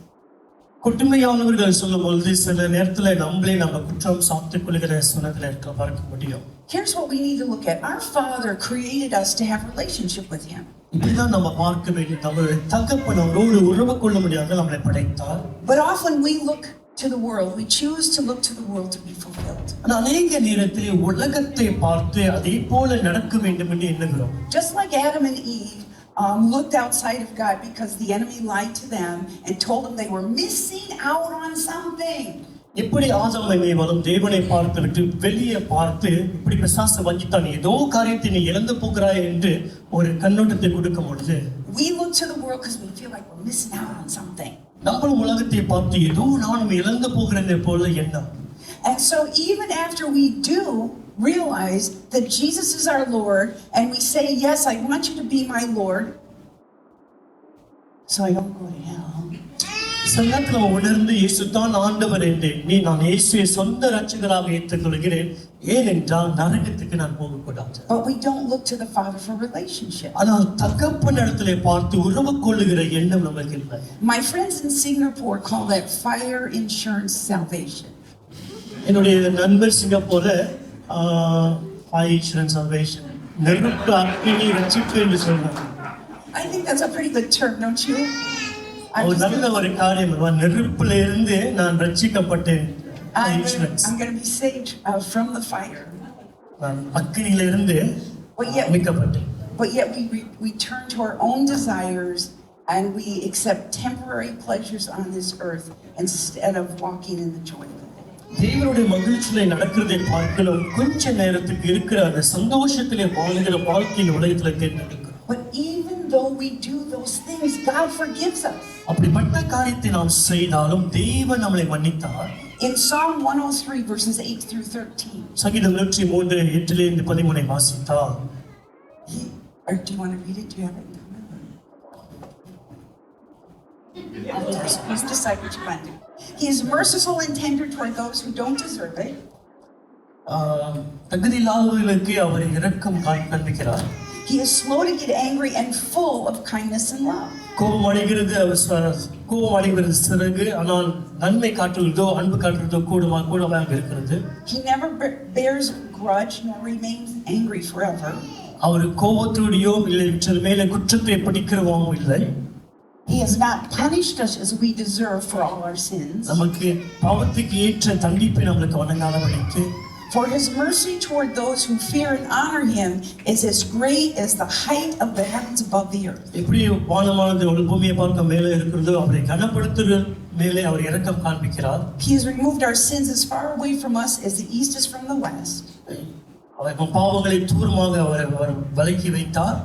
Speaker 2: கொடுமையானவர்கள் சொல்லும் பொழுது சில நேரத்துல நம்மளே நம்ம குற்றம் சாப்பிட்டுக் கொள்கிற சுனத்துல இருக்க பார்க்க முடியும்.
Speaker 1: Here's what we need to look at. Our Father created us to have relationship with Him.
Speaker 2: இப்படிதான் நம்ம பார்க்க வேண்டும். நம்மளுடைய தகப்பன் அவரோடு உறவு கொள்ள முடியாத நம்மளை படைத்தார்.
Speaker 1: But often we look to the world. We choose to look to the world to be fulfilled.
Speaker 2: ஆனா அநேக நேரத்தில் உலகத்தை பார்த்து அதே போல நடக்க வேண்டும் என்று எண்ணுகிறோம்.
Speaker 1: Just like Adam and Eve looked outside of God because the enemy lied to them and told them they were missing out on something.
Speaker 2: எப்படி ஆதாமை வரும் தேவனை பார்த்து விட்டு வெளியே பார்த்து இப்படி பிசாசு வஞ்சித்தான், ஏதோ காரியத்தை நீ இழந்து போகிறாய் என்று ஒரு கண்ணோட்டத்தை கொடுக்கும் பொழுது
Speaker 1: We look to the world because we feel like we're missing out on something.
Speaker 2: நம்மளும் உலகத்தை பார்த்து ஏதோ நானும் இழந்து போகிறேன் போல எண்ணம்.
Speaker 1: And so even after we do realize that Jesus is our Lord and we say, yes, I want you to be my Lord so I don't go to hell.
Speaker 2: சங்கத்தில் நம்ம உணர்ந்து இயேசு தான் ஆண்டவர் என்று நான் இயேசுவை சொந்த ரட்சகராக ஏற்றுக்கொள்கிறேன், ஏனென்றால் நரகத்துக்கு நான் போகக்கூடாது.
Speaker 1: But we don't look to the Father for relationship.
Speaker 2: ஆனால் தகப்பன் இடத்திலே பார்த்து உறவு கொள்ளுகிற எண்ணம் நமக்கு இல்லை.
Speaker 1: My friends in Singapore call that fire insurance salvation.
Speaker 2: என்னுடைய நண்பர் சிங்கப்பூர்ல ஃபயர் இன்சூரன்ஸ் சால்வேஷன், நெருப்பு அக்கினி ரட்சிப்பு என்று சொல்றாங்க.
Speaker 1: I think that's a pretty good term, don't you?
Speaker 2: ஒரு நல்ல ஒரு காரியம், நெருப்புல இருந்து நான் ரட்சிக்கப்பட்டேன்.
Speaker 1: I'm going to be saved from the fire.
Speaker 2: நான் அக்கினியில இருந்து மீட்கப்பட்டேன்.
Speaker 1: But yet we turn to our own desires and we accept temporary pleasures on this earth instead of walking in the joy of it.
Speaker 2: தேவனுடைய மகிழ்ச்சியிலே நடக்கிறதை பார்க்கலாம், கொஞ்ச நேரத்துக்கு இருக்கிற அந்த சந்தோஷத்திலே வாழ்கிற வாழ்க்கையின் உலகத்துல தேர்ந்தெடுக்கிறோம்.
Speaker 1: But even though we do those things, God forgives us.
Speaker 2: அப்படிப்பட்ட காரியத்தை நாம் செய்தாலும் தேவன் நம்மளை மன்னித்தார்.
Speaker 1: In Psalm 103 verses 8 through 13.
Speaker 2: சங்கீதம் 103 8 13 வாசித்தால்,
Speaker 1: Or do you want to read it? Do you have it? Please decide what you want to do. He is merciful and tender toward those who don't deserve it.
Speaker 2: தகுதி இல்லாதவர்களுக்கு அவர் இரக்கம் காண்பிக்கிறார்.
Speaker 1: He is slow to get angry and full of kindness and love.
Speaker 2: கோபம் அடைகிறது சிறகு, ஆனால் நன்மை காட்டுவதோ அன்பு காட்டுவதோ கூடமாக இருக்கிறது.
Speaker 1: He never bears grudge nor remains angry forever.
Speaker 2: அவர் கோபத்தோடையோ இல்லை மேலே குற்றத்தை பிடிக்கிறவாவும் இல்லை.
Speaker 1: He has not punished us as we deserve for all our sins.
Speaker 2: நமக்கு பாவத்துக்கு ஏற்ற தண்டிப்பை நம்மளுக்கு வழங்காதபடிக்கு.
Speaker 1: For his mercy toward those who fear and honor him is as great as the height of the heavens above the earth.
Speaker 2: எப்படி வானமானது ஒரு பூமியை பார்க்க மேலே இருக்கிறதோ அவரை கனப்படுத்துகிற மேலே அவர் இரக்கம் காண்பிக்கிறார்.
Speaker 1: He has removed our sins as far away from us as the east is from the west.
Speaker 2: அவர் பாவங்களை தூரமாக அவர் விலக்கி வைத்தார்.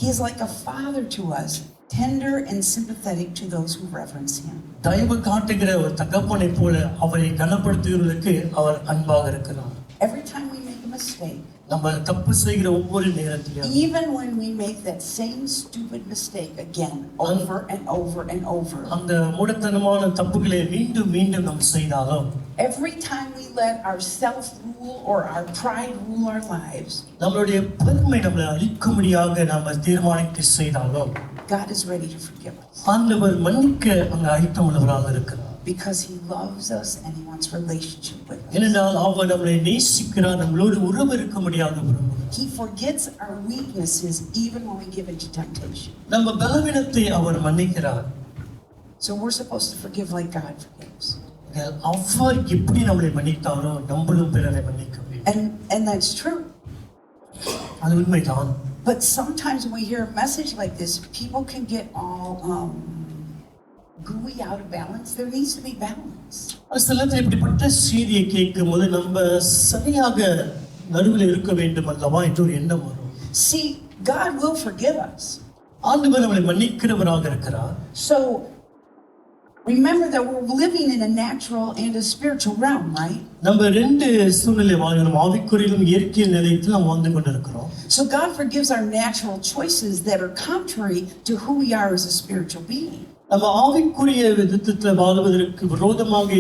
Speaker 1: He is like a father to us, tender and sympathetic to those who reverence him.
Speaker 2: தயவு காட்டுகிற ஒரு தகப்பனை போல அவரை கனப்படுத்துகிறவர்களுக்கு அவர் அன்பாக இருக்கிறார்.
Speaker 1: Every time we make a mistake,
Speaker 2: நம்ம தப்பு செய்கிற ஒவ்வொரு நேரத்திலும்,
Speaker 1: even when we make that same stupid mistake again over and over and over,
Speaker 2: அந்த மூடத்தனமான தப்புகளை மீண்டும் மீண்டும் நாம் செய்தாலும்,
Speaker 1: every time we let our self rule or our pride rule our lives,
Speaker 2: நம்மளுடைய பெருமை நம்மளை அழிக்கும்படியாக நாம் தீர்மானித்து செய்தாலும்,
Speaker 1: God is ready to forgive us.
Speaker 2: ஆண்டவர் மன்னிக்க அங்க ஆயத்தம் உள்ளவராக இருக்கிறார்.
Speaker 1: Because he loves us and he wants relationship with us.
Speaker 2: ஏனென்றால் அவர் நம்மளை நேசிக்கிறார், நம்மளோடு உறவு இருக்கும்படியாக விரும்புகிறார்.
Speaker 1: He forgets our weaknesses even when we give into temptation.
Speaker 2: நம்ம பலவீனத்தை அவர் மன்னிக்கிறார்.
Speaker 1: So we're supposed to forgive like God forgives.
Speaker 2: அவர் எப்படி நம்மளை மன்னித்தாரோ நம்மளும் பிறரை மன்னிக்க வேண்டும்.
Speaker 1: And that's true.
Speaker 2: அது உண்மைதான்.
Speaker 1: But sometimes when we hear a message like this, people can get all gooey, out of balance. There needs to be balance.
Speaker 2: சில நேரத்தில் இப்படிப்பட்ட செய்தியை கேட்கும் போது நம்ம சரியாக நடுவில் இருக்க வேண்டும் அல்லவா என்று ஒரு எண்ணம் வரும்.
Speaker 1: See, God will forgive us.
Speaker 2: ஆண்டவர் நம்மளை மன்னிக்கிறவராக இருக்கிறார்.
Speaker 1: So remember that we're living in a natural and a spiritual realm, right?
Speaker 2: நம்ம ரெண்டு சூழ்நிலை வாழ்கிறோம், ஆவிக்குறியிலும் இயற்கையில் நிலையத்தில் நாம் வாழ்ந்து கொண்டிருக்கிறோம்.
Speaker 1: So God forgives our natural choices that are contrary to who we are as a spiritual being.
Speaker 2: நம்ம ஆவிக்குரிய விதத்தில் வாழ்வதற்கு விரோதமாக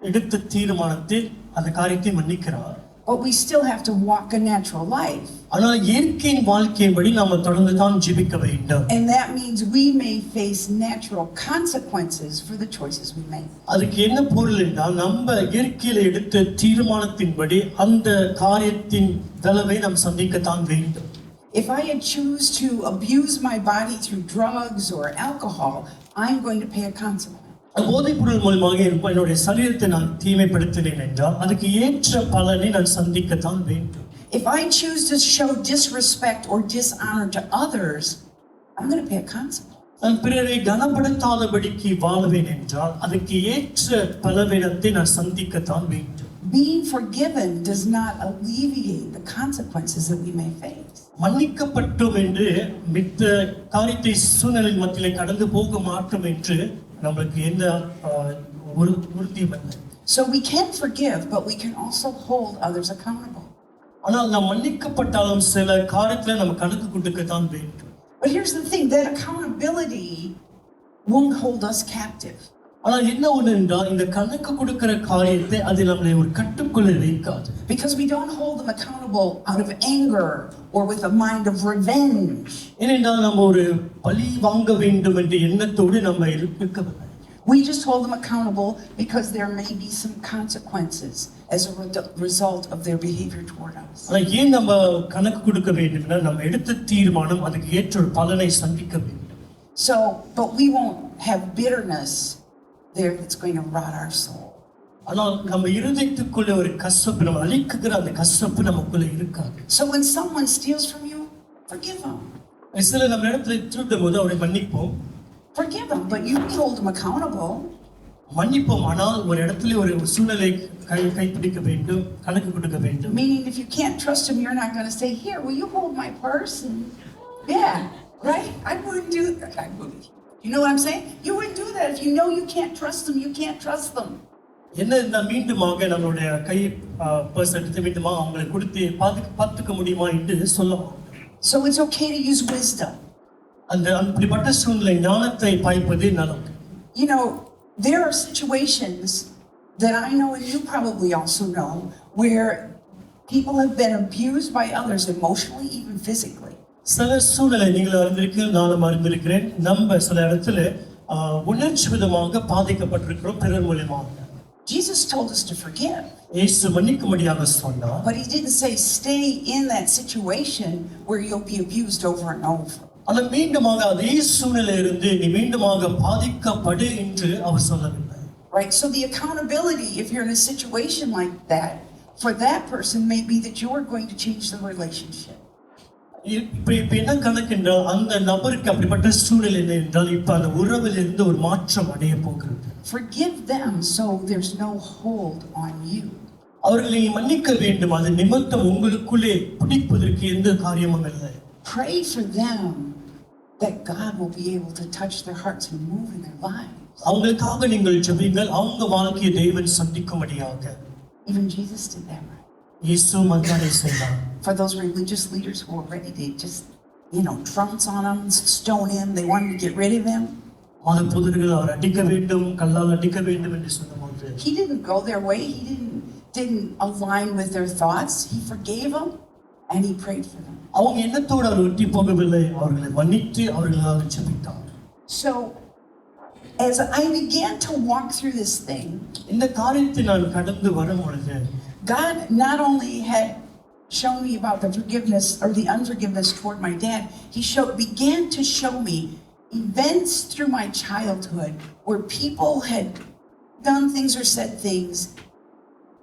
Speaker 2: எடுத்த தீர்மானத்தை அந்த காரியத்தை மன்னிக்கிறார்.
Speaker 1: But we still have to walk a natural life.
Speaker 2: ஆனால் இயற்கையின் வாழ்க்கையின்படி நாம் தொடர்ந்து தான் ஜீவிக்க வேண்டும்.
Speaker 1: And that means we may face natural consequences for the choices we make.
Speaker 2: அதுக்கு என்ன பொருள் என்றால் நம்ம இயற்கையில எடுத்த தீர்மானத்தின்படி அந்த காரியத்தின் விளைவை நாம் சந்திக்கத்தான் வேண்டும்.
Speaker 1: If I had choose to abuse my body through drugs or alcohol, I'm going to pay a consequence.
Speaker 2: போதைப் பொருள் மூலமாக என்னுடைய சரீரத்தை நான் தீமைப்படுத்தினேன் என்றால் அதுக்கு ஏற்ற பலனை நான் சந்திக்கத்தான் வேண்டும்.
Speaker 1: If I choose to show disrespect or dishonor to others, I'm going to pay a consequence.
Speaker 2: நான் பிறரை கனப்படுத்தாதபடிக்கு வாழ்வேன் என்றால் அதுக்கு ஏற்ற பலவீனத்தை நான் சந்திக்கத்தான் வேண்டும்.
Speaker 1: Being forgiven does not alleviate the consequences that we may face.
Speaker 2: மன்னிக்கப்பட்டோம் என்று மித்த காரியத்தை சூழ்நிலையின் மத்தியிலே கடந்து போக மாட்டோம் என்று நம்மளுக்கு எந்த உறுதியும் இல்லை.
Speaker 1: So we can forgive, but we can also hold others accountable.
Speaker 2: ஆனால் நாம் மன்னிக்கப்பட்டாலும் சில காரியத்துல நம்ம கணக்கு கொடுக்கத்தான் வேண்டும்.
Speaker 1: But here's the thing, that accountability won't hold us captive.
Speaker 2: ஆனால் என்ன ஒன்று என்றால் இந்த கணக்கு கொடுக்கிற காரியத்தை அது நம்மளை ஒரு கட்டுக்குள்ள வைக்காது.
Speaker 1: Because we don't hold them accountable out of anger or with a mind of revenge.
Speaker 2: ஏனென்றால் நம்ம ஒரு பழி வாங்க வேண்டும் என்ற எண்ணத்தோடு நம்ம இருக்கவில்லை.
Speaker 1: We just hold them accountable because there may be some consequences as a result of their behavior toward us.
Speaker 2: ஆனால் ஏன் நம்ம கணக்கு கொடுக்க வேண்டும்னா நம்ம எடுத்த தீர்மானம் அதுக்கு ஏற்ற ஒரு பலனை சந்திக்க வேண்டும்.
Speaker 1: So, but we won't have bitterness there that's going to rot our soul.
Speaker 2: ஆனால் நம்ம இருதயத்துக்குள்ள ஒரு கசப்பு, நம்ம அழிக்குகிற அந்த கசப்பு நமக்குள்ள இருக்காது.
Speaker 1: So when someone steals from you, forgive them.
Speaker 2: சில நம்ம இடத்துல திருடும் போது அவரை மன்னிப்போம்.
Speaker 1: Forgive them, but you hold them accountable.
Speaker 2: மன்னிப்போம், ஆனால் ஒரு இடத்துல ஒரு சூழ்நிலை கைப்பிடிக்க வேண்டும், கணக்கு கொடுக்க வேண்டும்.
Speaker 1: Meaning if you can't trust them, you're not going to say, here, will you hold my purse? And yeah, right? I wouldn't do that. I wouldn't. You know what I'm saying? You wouldn't do that. If you know you can't trust them, you can't trust them.
Speaker 2: என்ன மீண்டுமாக நம்மளுடைய கை purse எடுத்து மீண்டுமா அவங்களை கொடுத்து பார்த்துக்க முடியுமா என்று சொல்லலாம்.
Speaker 1: So it's okay to use wisdom.
Speaker 2: அந்த அப்படிப்பட்ட சூழ்நிலை ஞானத்தை பாய்ப்பது நலம்.
Speaker 1: You know, there are situations that I know and you probably also know where people have been abused by others emotionally, even physically.
Speaker 2: சில சூழ்நிலை நீங்கள் அறிந்திருக்கீர்கள், நானும் அறிந்திருக்கிறேன். நம்ம சில இடத்துல உணர்ச்சி விதமாக பாதிக்கப்பட்டிருக்கிறோம் பிறர் மூலமாக.
Speaker 1: Jesus told us to forgive.
Speaker 2: இயேசு மன்னிக்கும்படியாக சொன்னார்.
Speaker 1: But he didn't say stay in that situation where you'll be abused over and over.
Speaker 2: ஆனால் மீண்டுமாக அதே சூழ்நிலையிலிருந்து நீ மீண்டுமாக பாதிக்கப்படு என்று அவர் சொல்லவில்லை.
Speaker 1: Right, so the accountability, if you're in a situation like that, for that person may be that you're going to change the relationship.
Speaker 2: இப்ப என்ன கணக்கு என்றால் அந்த நபருக்கு அப்படிப்பட்ட சூழ்நிலை என்றால் இப்ப அந்த உறவில் இருந்து ஒரு மாற்றம் அடைய போகிறது.
Speaker 1: Forgive them so there's no hold on you.
Speaker 2: அவர்களை மன்னிக்க வேண்டும், அது நிமித்தம் உங்களுக்குள்ளே பிடிப்பதற்கு எந்த காரியமும் இல்லை.
Speaker 1: Pray for them that God will be able to touch their hearts and move in their lives.
Speaker 2: அவங்களுக்காக நீங்கள் ஜெபிங்கள், அவங்க வாழ்க்கையை தேவன் சந்திக்கும்படியாக.
Speaker 1: Even Jesus did that, right?
Speaker 2: இயேசு மன்றாடை செய்தார்.
Speaker 1: For those religious leaders who were ready to just, trounce on him, stone him, they wanted to get rid of him.
Speaker 2: மதபோதகர்கள் அவர் அடிக்க வேண்டும், கல்லால் அடிக்க வேண்டும் என்று சொன்னபோது
Speaker 1: He didn't go their way. He didn't align with their thoughts. He forgave them and he prayed for them.
Speaker 2: அவங்க எண்ணத்தோடு அவர் ஒட்டி போகவில்லை, அவர்களை மன்னித்து அவர்களாக ஜெபித்தார்.
Speaker 1: So as I began to walk through this thing,
Speaker 2: இந்த காரியத்தை நான் கடந்து வரும் பொழுது
Speaker 1: God not only had shown me about the forgiveness or the unforgiveness toward my dad, he began to show me events through my childhood where people had done things or said things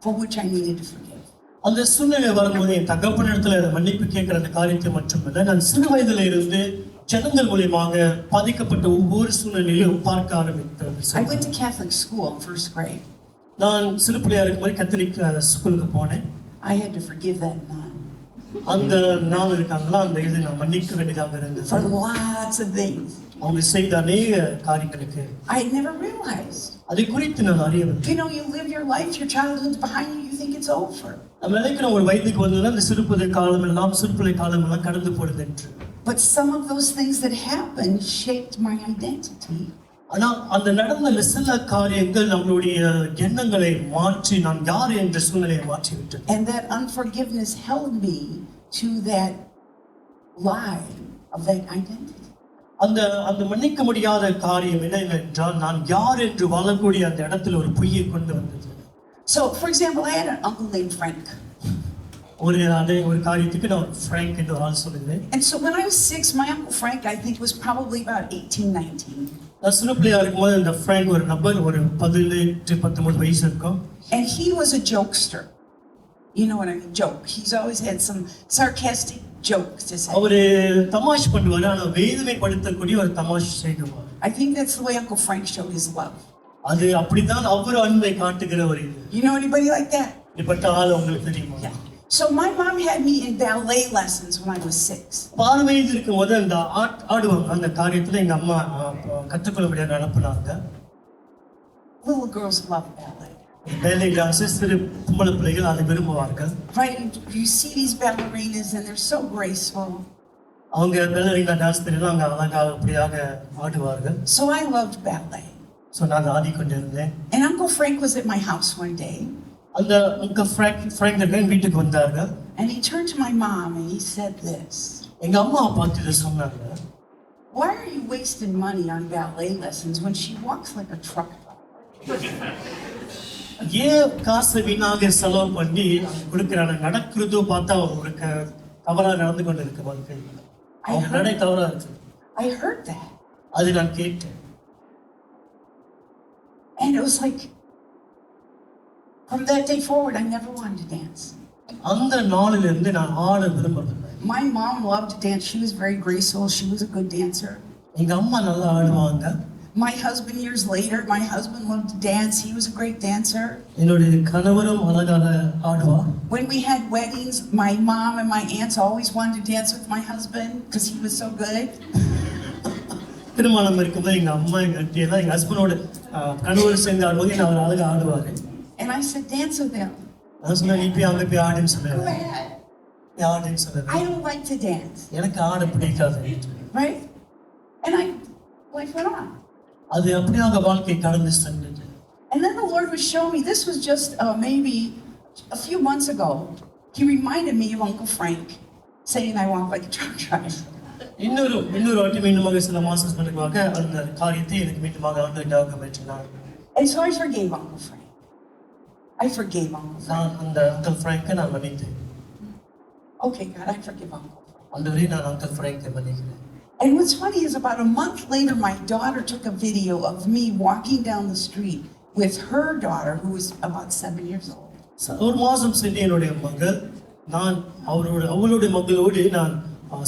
Speaker 1: for which I needed to forgive.
Speaker 2: அந்த சூழ்நிலை வரும்போது என் தகப்பனிடத்துல மன்னிப்பு கேட்கிற அந்த காரியத்தை மட்டுமல்ல, நான் சிறு வயதில இருந்து ஜனங்கள் மூலியமாக பாதிக்கப்பட்ட ஒவ்வொரு சூழ்நிலையிலும் பார்க்க ஆரம்பித்தது.
Speaker 1: I went to Catholic school in first grade.
Speaker 2: நான் சிறு பிள்ளையா இருக்கும்போது கத்தோலிக் ஸ்கூலுக்கு போனேன்.
Speaker 1: I had to forgive that nun
Speaker 2: அந்த நாள் இருக்காங்களா அந்த இது நான் மன்னிக்க வேண்டியதாக இருந்தது.
Speaker 1: for lots of things.
Speaker 2: அவங்க செய்த அநேக காரியங்களுக்கு
Speaker 1: I had never realized.
Speaker 2: அதை குறித்து நான் அறியவில்லை.
Speaker 1: You know, you live your life, your childhood's behind you, you think it's over.
Speaker 2: நம்ம நினைக்கிறோம் ஒரு வயதுக்கு வந்ததுன்னா இந்த சிறுபிள்ளை காலம் எல்லாம் சிறுபிள்ளை காலம் எல்லாம் கடந்து போடுது என்று.
Speaker 1: But some of those things that happened shaped my identity.
Speaker 2: ஆனா அந்த நடந்த சில காரியங்கள் நம்மளுடைய எண்ணங்களை மாற்றி நான் யார் என்ற சூழ்நிலையை மாற்றி விட்டது.
Speaker 1: And that unforgiveness held me to that lie of that identity.
Speaker 2: அந்த மன்னிக்க முடியாத காரியம் என்ன என்றால் நான் யார் என்று வாழக்கூடிய அந்த இடத்துல ஒரு பொய்யை கொண்டு வந்தது.
Speaker 1: So, for example, I had an uncle named Frank.
Speaker 2: ஒரு காரியத்துக்கு நான் ஃப்ராங்க் என்று ஆள் சொல்லுவேன்.
Speaker 1: And so when I was 6, my uncle Frank, I think, was probably about 18, 19.
Speaker 2: நான் சின்ன பிள்ளையா இருக்கும்போது இந்த ஃப்ராங்க் ஒரு நபர் ஒரு 18-19 வயசு இருக்கும்.
Speaker 1: And he was a jokester. You know what I mean? Joke. He's always had some sarcastic jokes to say.
Speaker 2: அவரு தமாஷ் பண்ணுவாரு, ஆனா வேதனைப்படுத்தக்கூடிய ஒரு தமாஷ் செய்வார்.
Speaker 1: I think that's the way Uncle Frank showed his love.
Speaker 2: அது அப்படிதான் அவர் அன்பை காட்டுகிற ஒரு இது.
Speaker 1: You know anybody like that?
Speaker 2: இப்பட்ட ஆள் உங்களுக்கு தெரியுமா?
Speaker 1: Yeah. So my mom had me in ballet lessons when I was 6.
Speaker 2: 6 வயது இருக்கும்போது அந்த ஆடுவாங்க அந்த காரியத்துல எங்க அம்மா கற்றுக்கொள்ளபடியாக அனுப்புனாங்க.
Speaker 1: Little girls love ballet.
Speaker 2: ballet classes சிறு பொம்பளை பிள்ளைகள் அதை விரும்புவார்கள்.
Speaker 1: Right, you see these ballerinas and they're so graceful.
Speaker 2: அவங்க ballerina டான்ஸ் தெரியும், அழகாக அப்படியாக ஆடுவார்கள்.
Speaker 1: So I loved ballet.
Speaker 2: So நான் ஆடிக்கொண்டிருந்தேன்.
Speaker 1: And Uncle Frank was at my house one day.
Speaker 2: அந்த அங்கிள் ஃப்ராங்க் வீட்டுக்கு வந்தாங்க.
Speaker 1: And he turned to my mom and he said this.
Speaker 2: எங்க அம்மா பார்த்து இதை சொன்னாங்க.
Speaker 1: Why are you wasting money on ballet lessons when she walks like a truck driver?
Speaker 2: ஏன் காசு வீணாக செலவு பண்ணி கொடுக்கிறாங்க? நடக்கிறதோ பார்த்தா அவங்களுக்கு தவறா நடந்து கொண்டு இருக்கு வாழ்க்கை. அவங்க நடை தவறா இருக்கு.
Speaker 1: I heard that.
Speaker 2: அது நான் கேட்டேன்.
Speaker 1: And it was like, from that day forward, I never wanted to dance.
Speaker 2: அந்த நாளிலிருந்து நான் ஆட விரும்பவில்லை.
Speaker 1: My mom loved to dance. She was very graceful. She was a good dancer.
Speaker 2: எங்க அம்மா நல்லா ஆடுவாங்க.
Speaker 1: My husband, years later, my husband loved to dance. He was a great dancer.
Speaker 2: என்னுடைய கணவரும் அழகாக ஆடுவார்.
Speaker 1: When we had weddings, my mom and my aunts always wanted to dance with my husband because he was so good.
Speaker 2: திருமணம் இருக்கும்போது எங்க அம்மா எங்க அண்டி எல்லாம் எங்க ஹஸ்பண்டோட கணவர் சேர்ந்து ஆடும்போது அவர் அழகாக ஆடுவாரு.
Speaker 1: And I said, dance with them.
Speaker 2: நான் சொன்னேன், நீ போய் அங்க போய் ஆடுன்னு
Speaker 1: Go
Speaker 2: சொன்னேன்.
Speaker 1: ahead.
Speaker 2: ஆடுன்னு சொன்னேன்.
Speaker 1: I don't like to dance.
Speaker 2: எனக்கு ஆட பிடிக்காது.
Speaker 1: Right? And life went on.
Speaker 2: அது அப்படியாக வாழ்க்கை கடந்து சென்றது.
Speaker 1: And then the Lord was showing me, this was just maybe a few months ago. He reminded me of Uncle Frank saying I walk like a truck driver.
Speaker 2: இன்னொரு வாட்டி மீண்டுமாக சில மாசங்களுக்கு அந்த காரியத்தை எனக்கு மீண்டுமாக ஆண்டவராக மாற்றினார்.
Speaker 1: And so I forgave Uncle Frank. I forgave Uncle Frank.
Speaker 2: நான் அந்த அங்கிள் ஃப்ராங்கை நான் மன்னித்தேன்.
Speaker 1: Okay, God, I forgive Uncle Frank.
Speaker 2: ஆண்டவரே நான் uncle ஃப்ராங்கை மன்னிக்கிறேன்.
Speaker 1: And what's funny is about a month later, my daughter took a video of me walking down the street with her daughter, who was about 7 years old.
Speaker 2: ஒரு மாசம் சென்று என்னுடைய மகள் நான் அவளுடைய மகளோடு நான்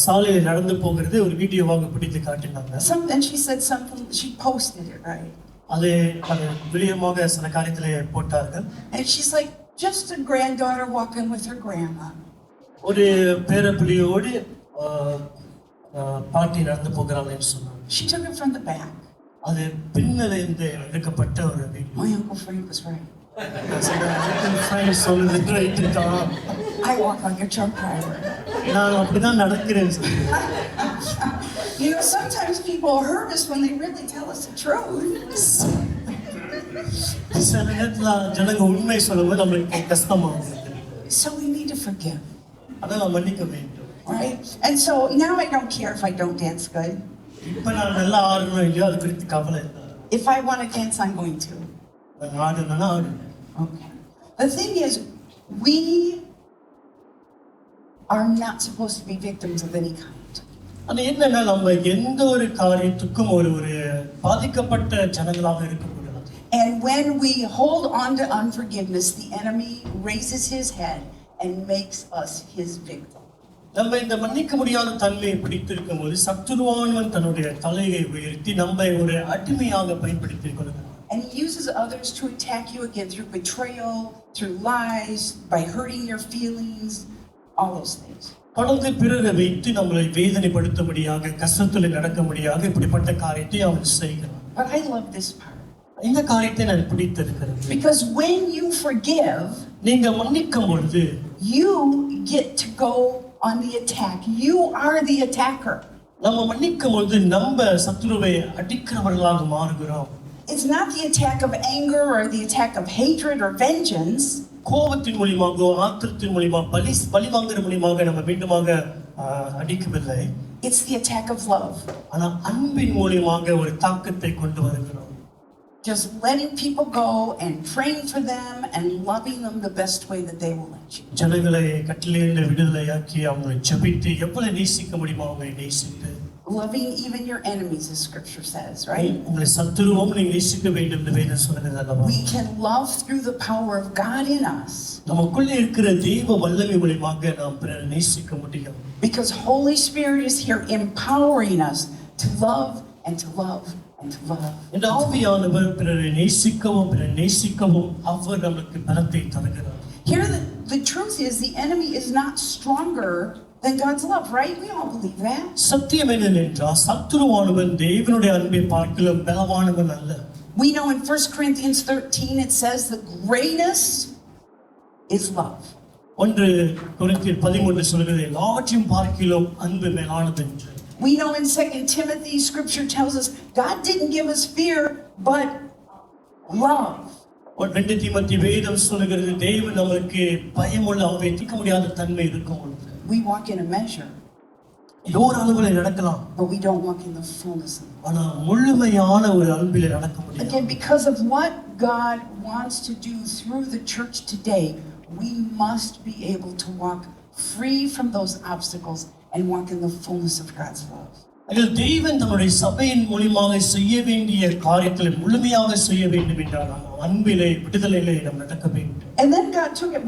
Speaker 2: சாலையில் நடந்து போகிறது ஒரு வீடியோவாக பிடித்து காட்டினாங்க.
Speaker 1: And she said something, she posted it, right?
Speaker 2: அது விளியமாக சில காரியத்திலே போட்டார்கள்.
Speaker 1: And she's like, just a granddaughter walking with her grandma.
Speaker 2: ஒரு பேரப்பிள்ளையோடு பாட்டி நடந்து போகிறாள் என்று சொன்னாங்க.
Speaker 1: She took it from the back.
Speaker 2: அது பின்னலிருந்து எடுக்கப்பட்ட ஒரு video.
Speaker 1: My Uncle Frank was right.
Speaker 2: சொல்லுது ரைட்டு தான்.
Speaker 1: I walk like a truck driver.
Speaker 2: நான் அப்படிதான் நடக்கிறேன்.
Speaker 1: You know, sometimes people hurt us when they really tell us the truth.
Speaker 2: சில நேரத்துல ஜனங்க உண்மை சொல்லும்போது நம்மளுக்கு கஷ்டமாகுது.
Speaker 1: So we need to forgive.
Speaker 2: அதெல்லாம் மன்னிக்க வேண்டும்.
Speaker 1: Right? And so now I don't care if I don't dance good.
Speaker 2: இப்ப நான் நல்லா ஆடணும் இல்லையோ அது குறித்து கவலை இல்லை.
Speaker 1: If I want to dance, I'm going to.
Speaker 2: நான் ஆடணும்னா ஆடுவேன்.
Speaker 1: Okay. The thing is, we are not supposed to be victims of any kind.
Speaker 2: ஆனா என்னன்னா நம்ம எந்த ஒரு காரியத்துக்கும் ஒரு பாதிக்கப்பட்ட ஜனங்களாக இருக்கக்கூடாது.
Speaker 1: And when we hold on to unforgiveness, the enemy raises his head and makes us his victim.
Speaker 2: நம்ம இந்த மன்னிக்க முடியாத தன்மையை பிடித்திருக்கும் போது சத்துருவானவன் தன்னுடைய தலையை உயர்த்தி நம்மை ஒரு அடிமையாக பயன்படுத்திக் கொள்கிறான்.
Speaker 1: And he uses others to attack you again through betrayal, through lies, by hurting your feelings, all those things.
Speaker 2: தொடர்ந்து பிறரை வைத்து நம்மளை வேதனைப்படுத்தும்படியாக கஷ்டத்தில் நடக்கும்படியாக இப்படிப்பட்ட காரியத்தை அவன் செய்கிறான்.
Speaker 1: But I love this part.
Speaker 2: இந்த காரியத்தை நான் பிடித்திருக்கிறது.
Speaker 1: Because when you forgive,
Speaker 2: நீங்க மன்னிக்கும் பொழுது
Speaker 1: you get to go on the attack. You are the attacker.
Speaker 2: நம்ம மன்னிக்கும் பொழுது நம்ம சத்துருவை அடிக்கிறவர்களாக மாறுகிறோம்.
Speaker 1: It's not the attack of anger or the attack of hatred or vengeance.
Speaker 2: கோபத்தின் மூலமாக ஆத்திரத்தின் மூலமாக பழி வாங்குற மூலமாக நம்ம மீண்டுமாக அடிக்கவில்லை.
Speaker 1: It's the attack of love.
Speaker 2: ஆனா அன்பின் மூலமாக ஒரு தாக்கத்தை கொண்டு வருகிறோம்.
Speaker 1: Just letting people go and praying for them and loving them the best way that they will let you.
Speaker 2: ஜனங்களை கட்டளையிலிருந்து விடுதலையாக்கி அவங்களை ஜெபித்து எவ்வளவு நேசிக்க முடியுமோ அவங்களை நேசித்து
Speaker 1: Loving even your enemies, as scripture says, right?
Speaker 2: உங்களை சத்துருவும் நீங்க நேசிக்க வேண்டும் என்று வேதம் சொல்கிறது அல்லவா?
Speaker 1: We can love through the power of God in us.
Speaker 2: நமக்குள்ளே இருக்கிற தெய்வ வல்லமை மூலமாக நாம் பிறரை நேசிக்க முடியும்.
Speaker 1: Because Holy Spirit is here empowering us to love and to love and to love.
Speaker 2: இந்த ஆவியானவர் பிறரை நேசிக்கவும் அவர் நமக்கு பலத்தை தருகிறார்.
Speaker 1: Here the truth is the enemy is not stronger than God's love, right? We all believe that.
Speaker 2: சத்தியம் என்னவென்றால் சத்துருவானவன் தேவனுடைய அன்பை பார்க்கிலும் பலவானவன் அல்ல.
Speaker 1: We know in 1 Corinthians 13 it says the greatest is love.
Speaker 2: 1 கொரிந்தியர் 13 சொல்கிறது எல்லாவற்றையும் பார்க்கிலும் அன்பு மேலானது என்று.
Speaker 1: We know in 2 Timothy scripture tells us God didn't give us fear but love.
Speaker 2: 2 தீமோத்தேயு வேதம் சொல்கிறது தேவன் நமக்கு பயமுள்ள ஆவியை தீர்க்க முடியாத தன்மை இருக்கும்.
Speaker 1: We walk in a measure,
Speaker 2: ஒரு அளவுல நடக்கலாம்,
Speaker 1: but we don't walk in the fullness of it.
Speaker 2: ஆனா முழுமையான ஒரு அன்பிலே நடக்க முடியாது.
Speaker 1: Again, because of what God wants to do through the church today, we must be able to walk free from those obstacles and walk in the fullness of God's love.
Speaker 2: அதில் தேவன் தம்முடைய சபையின் மூலமாக செய்ய வேண்டிய காரியங்களை முழுமையாக செய்ய வேண்டும் என்றால் அன்பிலே விடுதலையிலே நாம் நடக்க வேண்டும்.
Speaker 1: And then God took it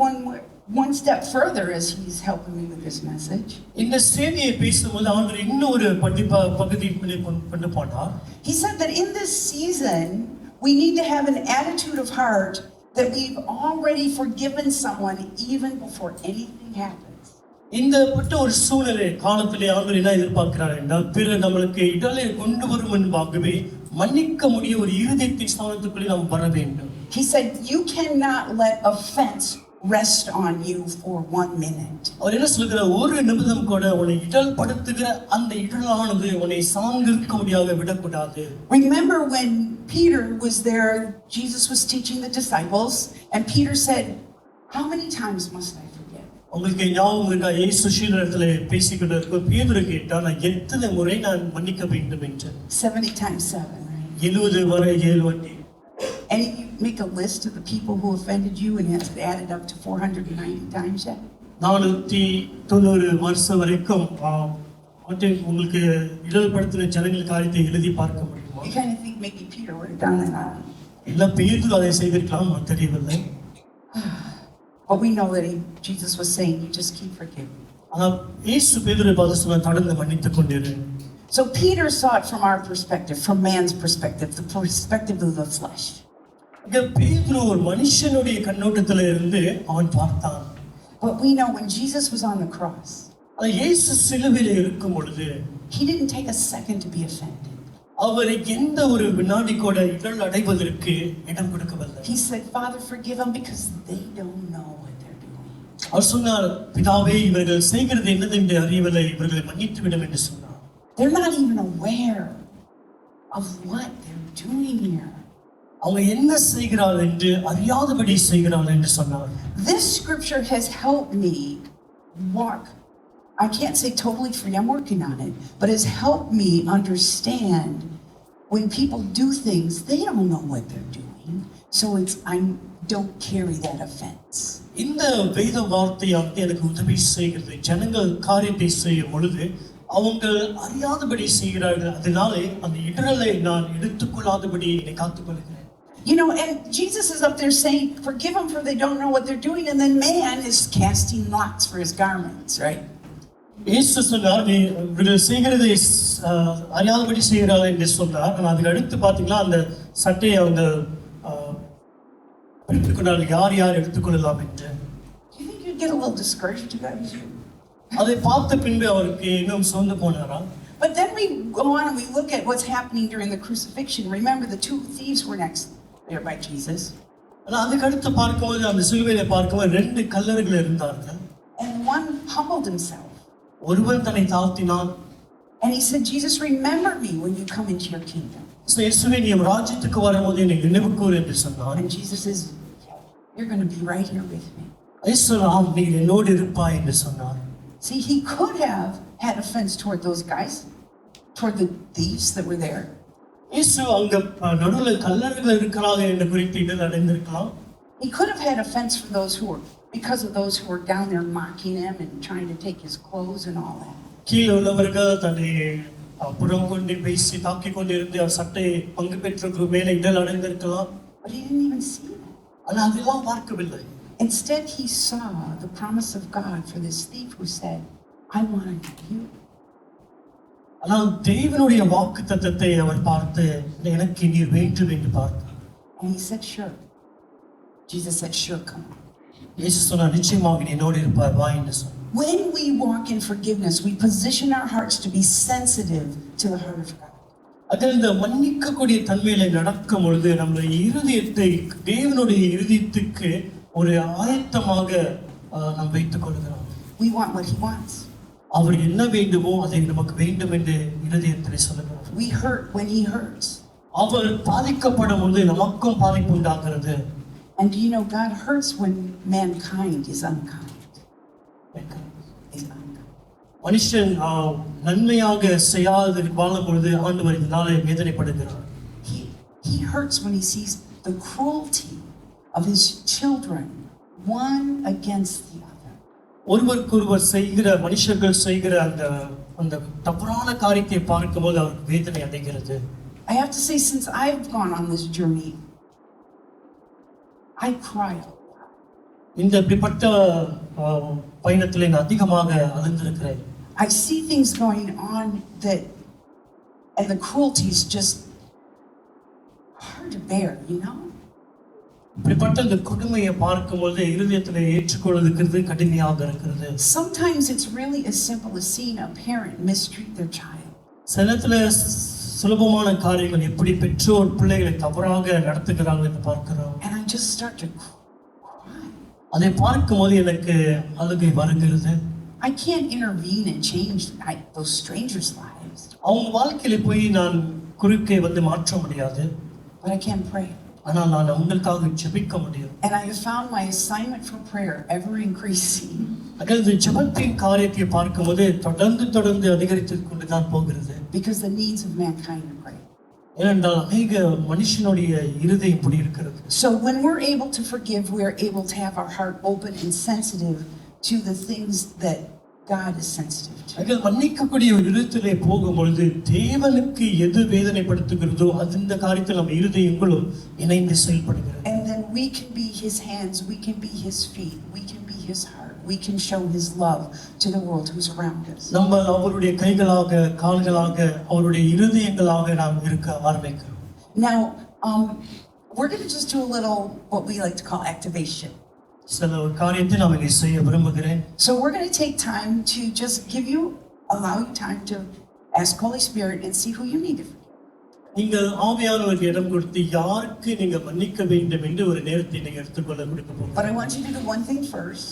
Speaker 1: one step further as he's helping me with this message.
Speaker 2: இந்த செய்தியை பேசும்போது ஆண்டவர் இன்னொரு பகுதிக்குள்ளே கொண்டு போனார்.
Speaker 1: He said that in this season we need to have an attitude of heart that we've already forgiven someone even before anything happens.
Speaker 2: இந்த பட்ட ஒரு சூழ்நிலை காலத்திலே ஆண்டவர் என்ன எதிர்பார்க்கிறார் என்றால் பிறர் நம்மளுக்கு இடலை கொண்டு வரும் முன்பாகவே மன்னிக்க முடிய ஒரு இருதயத்தின் ஸ்தானத்துக்குள்ளே நாம் வர வேண்டும்.
Speaker 1: He said you cannot let offense rest on you for 1 minute.
Speaker 2: அவர் என்ன சொல்கிறார், ஒரு நிமிடம் கூட உன்னை இடல் படுத்துகிற அந்த இடலானது உன்னை சார்ந்திருக்க முடியாத விடக்கூடாது.
Speaker 1: Remember when Peter was there, Jesus was teaching the disciples and Peter said, how many times must I forgive?
Speaker 2: உங்களுக்கு ஞாபகம் இருக்கா, இயேசு சீடர்களிடத்திலே பேசிக்கிட்டு இருக்க பேதுரு கேட்டார், நான் எத்தனை முறை நான் மன்னிக்க வேண்டும் என்று.
Speaker 1: 70 times 7, right?
Speaker 2: 70 வரை 7 வாட்டி.
Speaker 1: And if you make a list of the people who offended you and has it added up to 490 times yet?
Speaker 2: 490 வருஷம் வரைக்கும் உங்களுக்கு இடர்படுத்தின ஜனங்கள் காரியத்தை எழுதி பார்க்க முடியுமா?
Speaker 1: You kind of think maybe Peter would have done that.
Speaker 2: இல்ல பேதுரு அதை செய்திருக்கலாம், தெரியவில்லை.
Speaker 1: But we know that Jesus was saying, you just keep forgiving.
Speaker 2: ஆனா இயேசு பேதுருவை பார்த்து சொன்னார், தொடர்ந்து மன்னித்துக் கொண்டிரு.
Speaker 1: So Peter saw it from our perspective, from man's perspective, the perspective of the flesh.
Speaker 2: பேதுரு ஒரு மனுஷனுடைய கண்ணோட்டத்துல இருந்து அவன் பார்த்தான்.
Speaker 1: But we know when Jesus was on the cross,
Speaker 2: இயேசு சிலுவையிலே இருக்கும் பொழுது
Speaker 1: he didn't take a second to be offended.
Speaker 2: அவர் எந்த ஒரு வினாடி கூட இடர் அடைவதற்கு இடம் கொடுக்கவில்லை.
Speaker 1: He said, Father, forgive them because they don't know what they're doing.
Speaker 2: அவர் சொன்னார், பிதாவே இவர்கள் செய்கிறது என்னது என்று அறியவில்லை, இவர்களை மன்னித்து விடும் என்று சொன்னார்.
Speaker 1: They're not even aware of what they're doing here.
Speaker 2: அவங்க என்ன செய்கிறார்கள் என்று அறியாதபடி செய்கிறார்கள் என்று சொன்னார்.
Speaker 1: This scripture has helped me walk. I can't say totally free, I'm working on it, but has helped me understand when people do things, they don't know what they're doing. So I don't carry that offense.
Speaker 2: இந்த வேத வார்த்தையானது எனக்கு உதவி செய்கிறது. ஜனங்கள் காரியத்தை செய்யும் பொழுது அவங்க அறியாதபடி செய்கிறார்கள், அதனாலே அந்த இடரலை நான் எடுத்துக்கொள்ளாதபடி என்னை காத்துக்கொள்கிறேன்.
Speaker 1: You know, and Jesus is up there saying, forgive them for they don't know what they're doing, and then man is casting lots for his garments, right?
Speaker 2: இயேசு சொன்னார், நீ இவர்கள் செய்கிறதை அறியாதபடி செய்கிறார்கள் என்று சொன்னார். ஆனால் அதுக்கு அடுத்து பார்த்தீங்கன்னா அந்த சட்டையை அவங்க எடுத்துக்கொண்டார்கள், யார் யார் எடுத்துக்கொள்ளலாம் என்று.
Speaker 1: Do you think you'd get a little discouraged if that was you?
Speaker 2: அதை பார்த்த பின்பு அவருக்கு இன்னும் சோர்ந்து போனாராம்.
Speaker 1: But then we go on and we look at what's happening during the crucifixion. Remember, the two thieves were next there by Jesus.
Speaker 2: ஆனால் அதுக்கு அடுத்து பார்க்கும்போது அந்த சிலுவையில பார்க்கும்போது 2 கல்லர்கள் இருந்தார்கள்.
Speaker 1: And one humbled himself.
Speaker 2: ஒருவன் தன்னை தாழ்த்தினான்.
Speaker 1: And he said, Jesus, remember me when you come into your kingdom.
Speaker 2: இயேசுவே நீ ராஜ்யத்துக்கு வரும்போது என்னை நினைவுகூர் என்று சொன்னார்.
Speaker 1: And Jesus says, you're going to be right here with me.
Speaker 2: இயேசு நீ என்னோடு இருப்பாய் என்று சொன்னார்.
Speaker 1: See, he could have had offense toward those guys, toward the thieves that were there.
Speaker 2: இயேசு அங்க நடுவுல கல்லர்கள் இருக்கிறார்கள் என்று குறித்து இதில் அடைந்திருக்கலாம்.
Speaker 1: He could have had offense for those who were, because of those who were down there mocking him and trying to take his clothes and all that.
Speaker 2: கீழே உள்ளவர்கள் தன்னை புறம் கொண்டு பேசி தாக்கிக் கொண்டிருந்து அவர் சட்டையை பங்கு பெற்ற மேலே இடல் அடைந்திருக்கலாம்.
Speaker 1: But he didn't even see that.
Speaker 2: ஆனால் அதெல்லாம் பார்க்கவில்லை.
Speaker 1: Instead, he saw the promise of God for this thief who said, I want to know you.
Speaker 2: ஆனால் தேவனுடைய வாக்குத்தத்தத்தை அவர் பார்த்து எனக்கு நீர் வேண்டும் என்று பார்த்தார்.
Speaker 1: And he said, sure. Jesus said, sure, come on.
Speaker 2: இயேசு சொன்னார், நிச்சயமாக நீ என்னோடு இருப்பார், வா என்று சொன்னார்.
Speaker 1: When we walk in forgiveness, we position our hearts to be sensitive to the heart of God.
Speaker 2: அதில் இந்த மன்னிக்கக்கூடிய தன்மையில நடக்கும் பொழுது நம்முடைய இருதயத்தை தேவனுடைய இருதயத்துக்கு ஒரு ஆயத்தமாக நாம் வைத்துக் கொள்கிறோம்.
Speaker 1: We want what he wants.
Speaker 2: அவர் என்ன வேண்டுமோ அதை நமக்கு வேண்டும் என்று இருதயத்தில் சொல்லுகிறோம்.
Speaker 1: We hurt when he hurts.
Speaker 2: அவர் பாதிக்கப்படும் பொழுது நமக்கும் பாதிப்பு உண்டாகிறது.
Speaker 1: And do you know God hurts when mankind is unkind? Is unkind.
Speaker 2: மனுஷன் நன்மையாக செய்யாத வாழும் பொழுது ஆண்டவர் இதனாலே வேதனைப்படுகிறார்.
Speaker 1: He hurts when he sees the cruelty of his children, one against the other.
Speaker 2: ஒருவருக்கொருவர் செய்கிற மனுஷர்கள் செய்கிற அந்த தவறான காரியத்தை பார்க்கும்போது அவருக்கு வேதனை அடைகிறது.
Speaker 1: I have to say, since I've gone on this journey, I cry a lot.
Speaker 2: இந்த இப்படிப்பட்ட பயணத்திலே நான் அதிகமாக அழுந்திருக்கிறேன்.
Speaker 1: I see things going on that, and the cruelty is just hard to bear, you know?
Speaker 2: இப்படிப்பட்ட இந்த கொடுமையை பார்க்கும்போது இருதயத்தில் ஏற்றுக்கொள்வதற்கு கடுமையாக இருக்கிறது.
Speaker 1: Sometimes it's really as simple as seeing a parent mistreat their child.
Speaker 2: சிலத்துல சுலபமான காரியங்கள் எப்படி பெற்றோர் பிள்ளைகளை தவறாக நடத்துகிறார்கள் என்று பார்க்கிறோம்.
Speaker 1: And I just start to cry.
Speaker 2: அதை பார்க்கும்போது எனக்கு அழுகை வருகிறது.
Speaker 1: I can't intervene and change those strangers' lives.
Speaker 2: அவங்க வாழ்க்கையில போய் நான் குறுக்கே வந்து மாற்ற முடியாது.
Speaker 1: But I can pray.
Speaker 2: ஆனால் நான் உங்களுக்காக ஜெபிக்க முடியும்.
Speaker 1: And I have found my assignment for prayer ever increasing.
Speaker 2: அதாவது ஜெபத்தின் காரியத்தை பார்க்கும்போது தொடர்ந்து அதிகரித்து கொண்டு தான் போகிறது.
Speaker 1: Because the needs of mankind are great.
Speaker 2: ஏனென்றால் அநேக மனுஷனுடைய இருதயம் இப்படி இருக்கிறது.
Speaker 1: So when we're able to forgive, we are able to have our heart open and sensitive to the things that God is sensitive to.
Speaker 2: அங்கே மன்னிக்கக்கூடிய ஒரு இருதயத்திலே போகும்பொழுது தேவனுக்கு எது வேதனைப்படுத்துகிறதோ அந்த காரியத்தில் நம்ம இருதயங்களும் இணைந்து செயல்படுகிறது.
Speaker 1: And then we can be his hands, we can be his feet, we can be his heart. We can show his love to the world who's around us.
Speaker 2: நம்ம அவருடைய கைகளாக கால்களாக அவருடைய இருதயங்களாக நாம் இருக்க ஆரம்பிக்கிறோம்.
Speaker 1: Now, we're going to just do a little what we like to call activation.
Speaker 2: சில ஒரு காரியத்தை நாம் இங்கே செய்ய விரும்புகிறேன்.
Speaker 1: So we're going to take time to just allow you time to ask Holy Spirit and see who you need to forgive.
Speaker 2: நீங்கள் ஆவியானவருக்கு இடம் கொடுத்து யாருக்கு நீங்க மன்னிக்க வேண்டும் என்று ஒரு நேரத்தை நீங்க எடுத்துக்கொள்ள கொடுக்க போகிறீங்க.
Speaker 1: But I want you to do one thing first.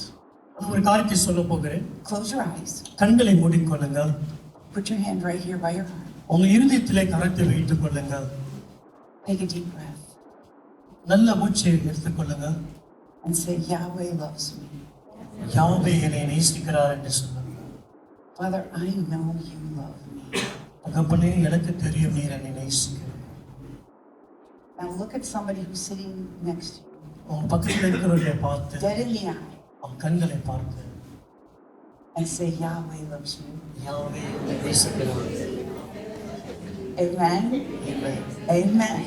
Speaker 2: ஒரு காரியத்தை சொல்ல போகிறேன்.
Speaker 1: Close your eyes.
Speaker 2: கண்களை மூடிக்கொள்ளுங்கள்.
Speaker 1: Put your hand right here by your heart.
Speaker 2: உங்க இருதயத்திலே கரத்தை வைத்துக் கொள்ளுங்கள்.
Speaker 1: Take a deep breath.
Speaker 2: நல்ல மூச்சை எடுத்துக்கொள்ளுங்கள்.
Speaker 1: And say, Yahweh loves me.
Speaker 2: யாவே என்னை நேசிக்கிறார் என்று சொல்லுங்கள்.
Speaker 1: Father, I know you love me.
Speaker 2: தகப்பனே, எனக்கு தெரியும் நீர் என்னை நேசிக்கிறீர்.
Speaker 1: Now look at somebody who's sitting next to you.
Speaker 2: உங்க பக்கத்தில் இருக்கிறவர்களை பார்த்து
Speaker 1: Dead in the eye.
Speaker 2: அவன் கண்களை பார்த்து
Speaker 1: And say, Yahweh loves you.
Speaker 2: யாவே என்னை நேசிக்கிறார்.
Speaker 1: Amen.
Speaker 2: Amen.
Speaker 1: Amen.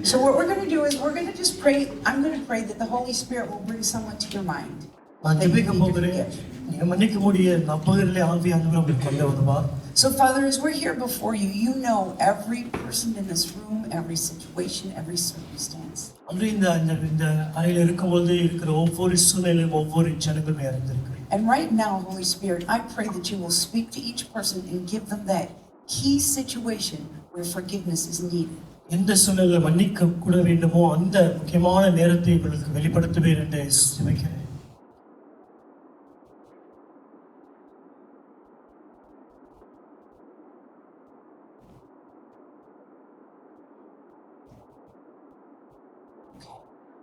Speaker 1: So what we're going to do is we're going to just pray. I'm going to pray that the Holy Spirit will bring someone to your mind.
Speaker 2: நான்
Speaker 1: that you
Speaker 2: ஜெபிக்க
Speaker 1: need to
Speaker 2: போகிறேன்.
Speaker 1: forgive.
Speaker 2: நீங்க மன்னிக்க முடிய நம்பகரிலே ஆவியானவர் உங்களுக்கு கொண்டு வருவார்.
Speaker 1: So, Father, as we're here before you, you know every person in this room, every situation, every circumstance.
Speaker 2: அன்று இந்த அறையில் இருக்கும்போது இருக்கிற ஒவ்வொரு சூழ்நிலையும் ஒவ்வொரு ஜனங்களுமே அறிந்திருக்கிறேன்.
Speaker 1: And right now, Holy Spirit, I pray that you will speak to each person and give them that key situation where forgiveness is needed.
Speaker 2: எந்த சூழ்நிலை மன்னிக்க கூட வேண்டுமோ அந்த முக்கியமான நேரத்தை உங்களுக்கு வெளிப்படுத்துவேன் என்று ஜெபிக்கிறேன்.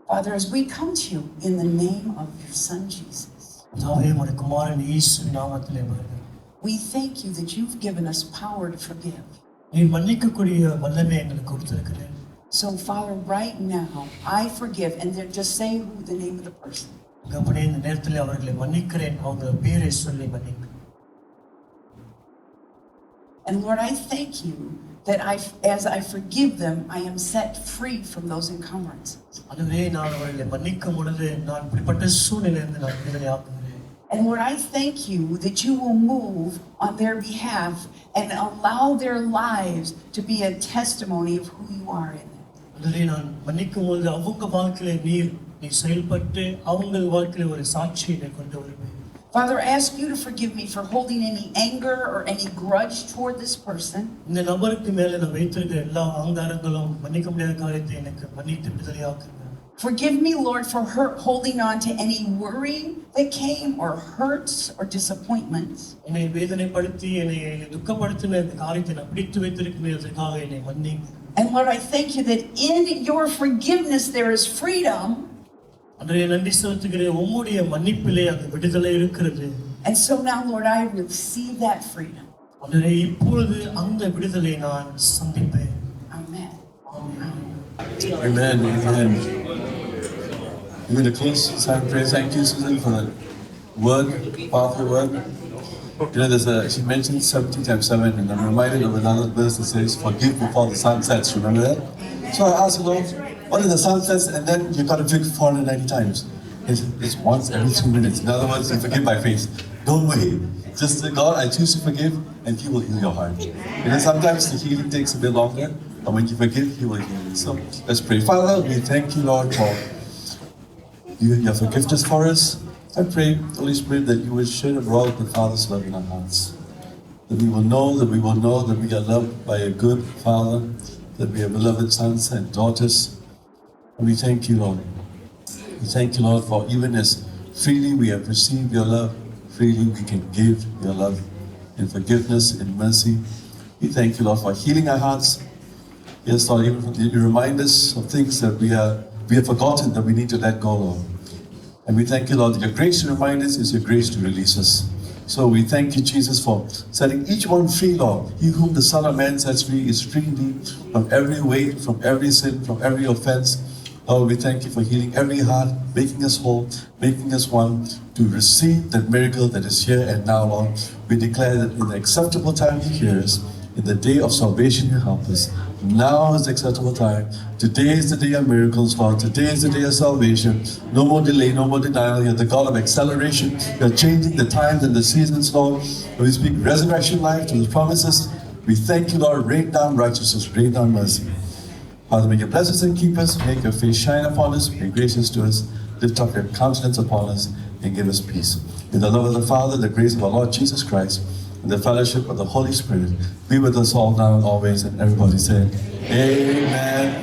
Speaker 1: Father, as we come to you in the name of your Son, Jesus,
Speaker 2: தாவே உம்முடைய குமாரன் இயேசு நாமத்திலே வருகிறேன்.
Speaker 1: we thank you that you've given us power to forgive.
Speaker 2: நீ மன்னிக்கக்கூடிய வல்லமை எங்களுக்கு கொடுத்திருக்கிறேன்.
Speaker 1: So, Father, right now, I forgive, and they're just say the name of the person.
Speaker 2: அப்படியே இந்த நேரத்தில் அவர்களை மன்னிக்கிறேன், அவங்க பேரை சொல்லி மன்னிக்கிறேன்.
Speaker 1: And Lord, I thank you that as I forgive them, I am set free from those encumbrances.
Speaker 2: அதுவே நான் அவர்களை மன்னிக்கும் பொழுது நான் இப்படிப்பட்ட சூழ்நிலையிலிருந்து நான் விடுதலை ஆக்குகிறேன்.
Speaker 1: And Lord, I thank you that you will move on their behalf and allow their lives to be a testimony of who you are in them.
Speaker 2: அதுவே நான் மன்னிக்கும் பொழுது அவங்க வாழ்க்கையில நீ செயல்பட்டு அவங்க வாழ்க்கையில ஒரு சாட்சியை கொண்டு வருவேன்.
Speaker 1: Father, I ask you to forgive me for holding any anger or any grudge toward this person.
Speaker 2: இந்த நபருக்கு மேல நான் வைத்திருக்கிற எல்லா அகங்காரங்களும் மன்னிக்க முடியாத காரியத்தை எனக்கு மன்னித்து விடுதலையாக்குங்க.
Speaker 1: Forgive me, Lord, for holding on to any worry that came or hurts or disappointments.
Speaker 2: என்னை வேதனைப்படுத்தி என்னை துக்கப்படுத்தின இந்த காரியத்தை நான் பிடித்து வைத்திருக்கிறதுக்காக என்னை மன்னிங்க.
Speaker 1: And Lord, I thank you that in your forgiveness there is freedom.
Speaker 2: அன்றைய நன்றி செலுத்துகிறேன், உம்முடைய மன்னிப்பிலே அந்த விடுதலை இருக்கிறது.
Speaker 1: And so now, Lord, I receive that freedom.
Speaker 2: அன்றைய இப்பொழுது அந்த விடுதலை நான் சந்திப்பேன்.
Speaker 1: Amen.
Speaker 3: Amen. Amen. I'm going to close silent prayer. Thank you, Susan, for that word, powerful word. You know, she mentioned 70 times 7, and I'm reminded of another verse that says, "Forgive before the sun sets." Remember that? So I asked the Lord, what is the sun sets? And then you got to drink 490 times. It's once every 2 minutes. In other words, you forgive by faith. Don't wait. Just say, God, I choose to forgive, and He will heal your heart. You know, sometimes the healing takes a bit longer, but when you forgive, He will heal you. So let's pray. Father, we thank you, Lord, for your forgiveness for us. I pray, Holy Spirit, that you will shed abroad the Father's love in our hearts. That we will know that we are loved by a good Father, that we are beloved sons and daughters. And we thank you, Lord. We thank you, Lord, for even as freely we have received your love, freely we can give your love in forgiveness, in mercy. We thank you, Lord, for healing our hearts. Yes, Lord, even you remind us of things that we have forgotten that we need to let go, Lord. And we thank you, Lord, that your grace to remind us is your grace to release us. So we thank you, Jesus, for setting each one free, Lord. He whom the Son of Man sets free is free indeed from every weight, from every sin, from every offense. Lord, we thank you for healing every heart, making us whole, making us one, to receive that miracle that is here and now, Lord. We declare that in the acceptable time you hear us, in the day of salvation you help us. Now is the acceptable time. Today is the day of miracles, Lord. Today is the day of salvation. No more delay, no more denial. You're the God of acceleration. You're changing the times and the seasons, Lord. And we speak resurrection life to the promises. We thank you, Lord. Rain down righteousness, rain down mercy. Father, may you bless us and keep us. Make your face shine upon us. Be gracious to us. Lift up your countenance upon us and give us peace. In the love of the Father, the grace of our Lord Jesus Christ, and the fellowship of the Holy Spirit be with us all now and always. And everybody said, Amen.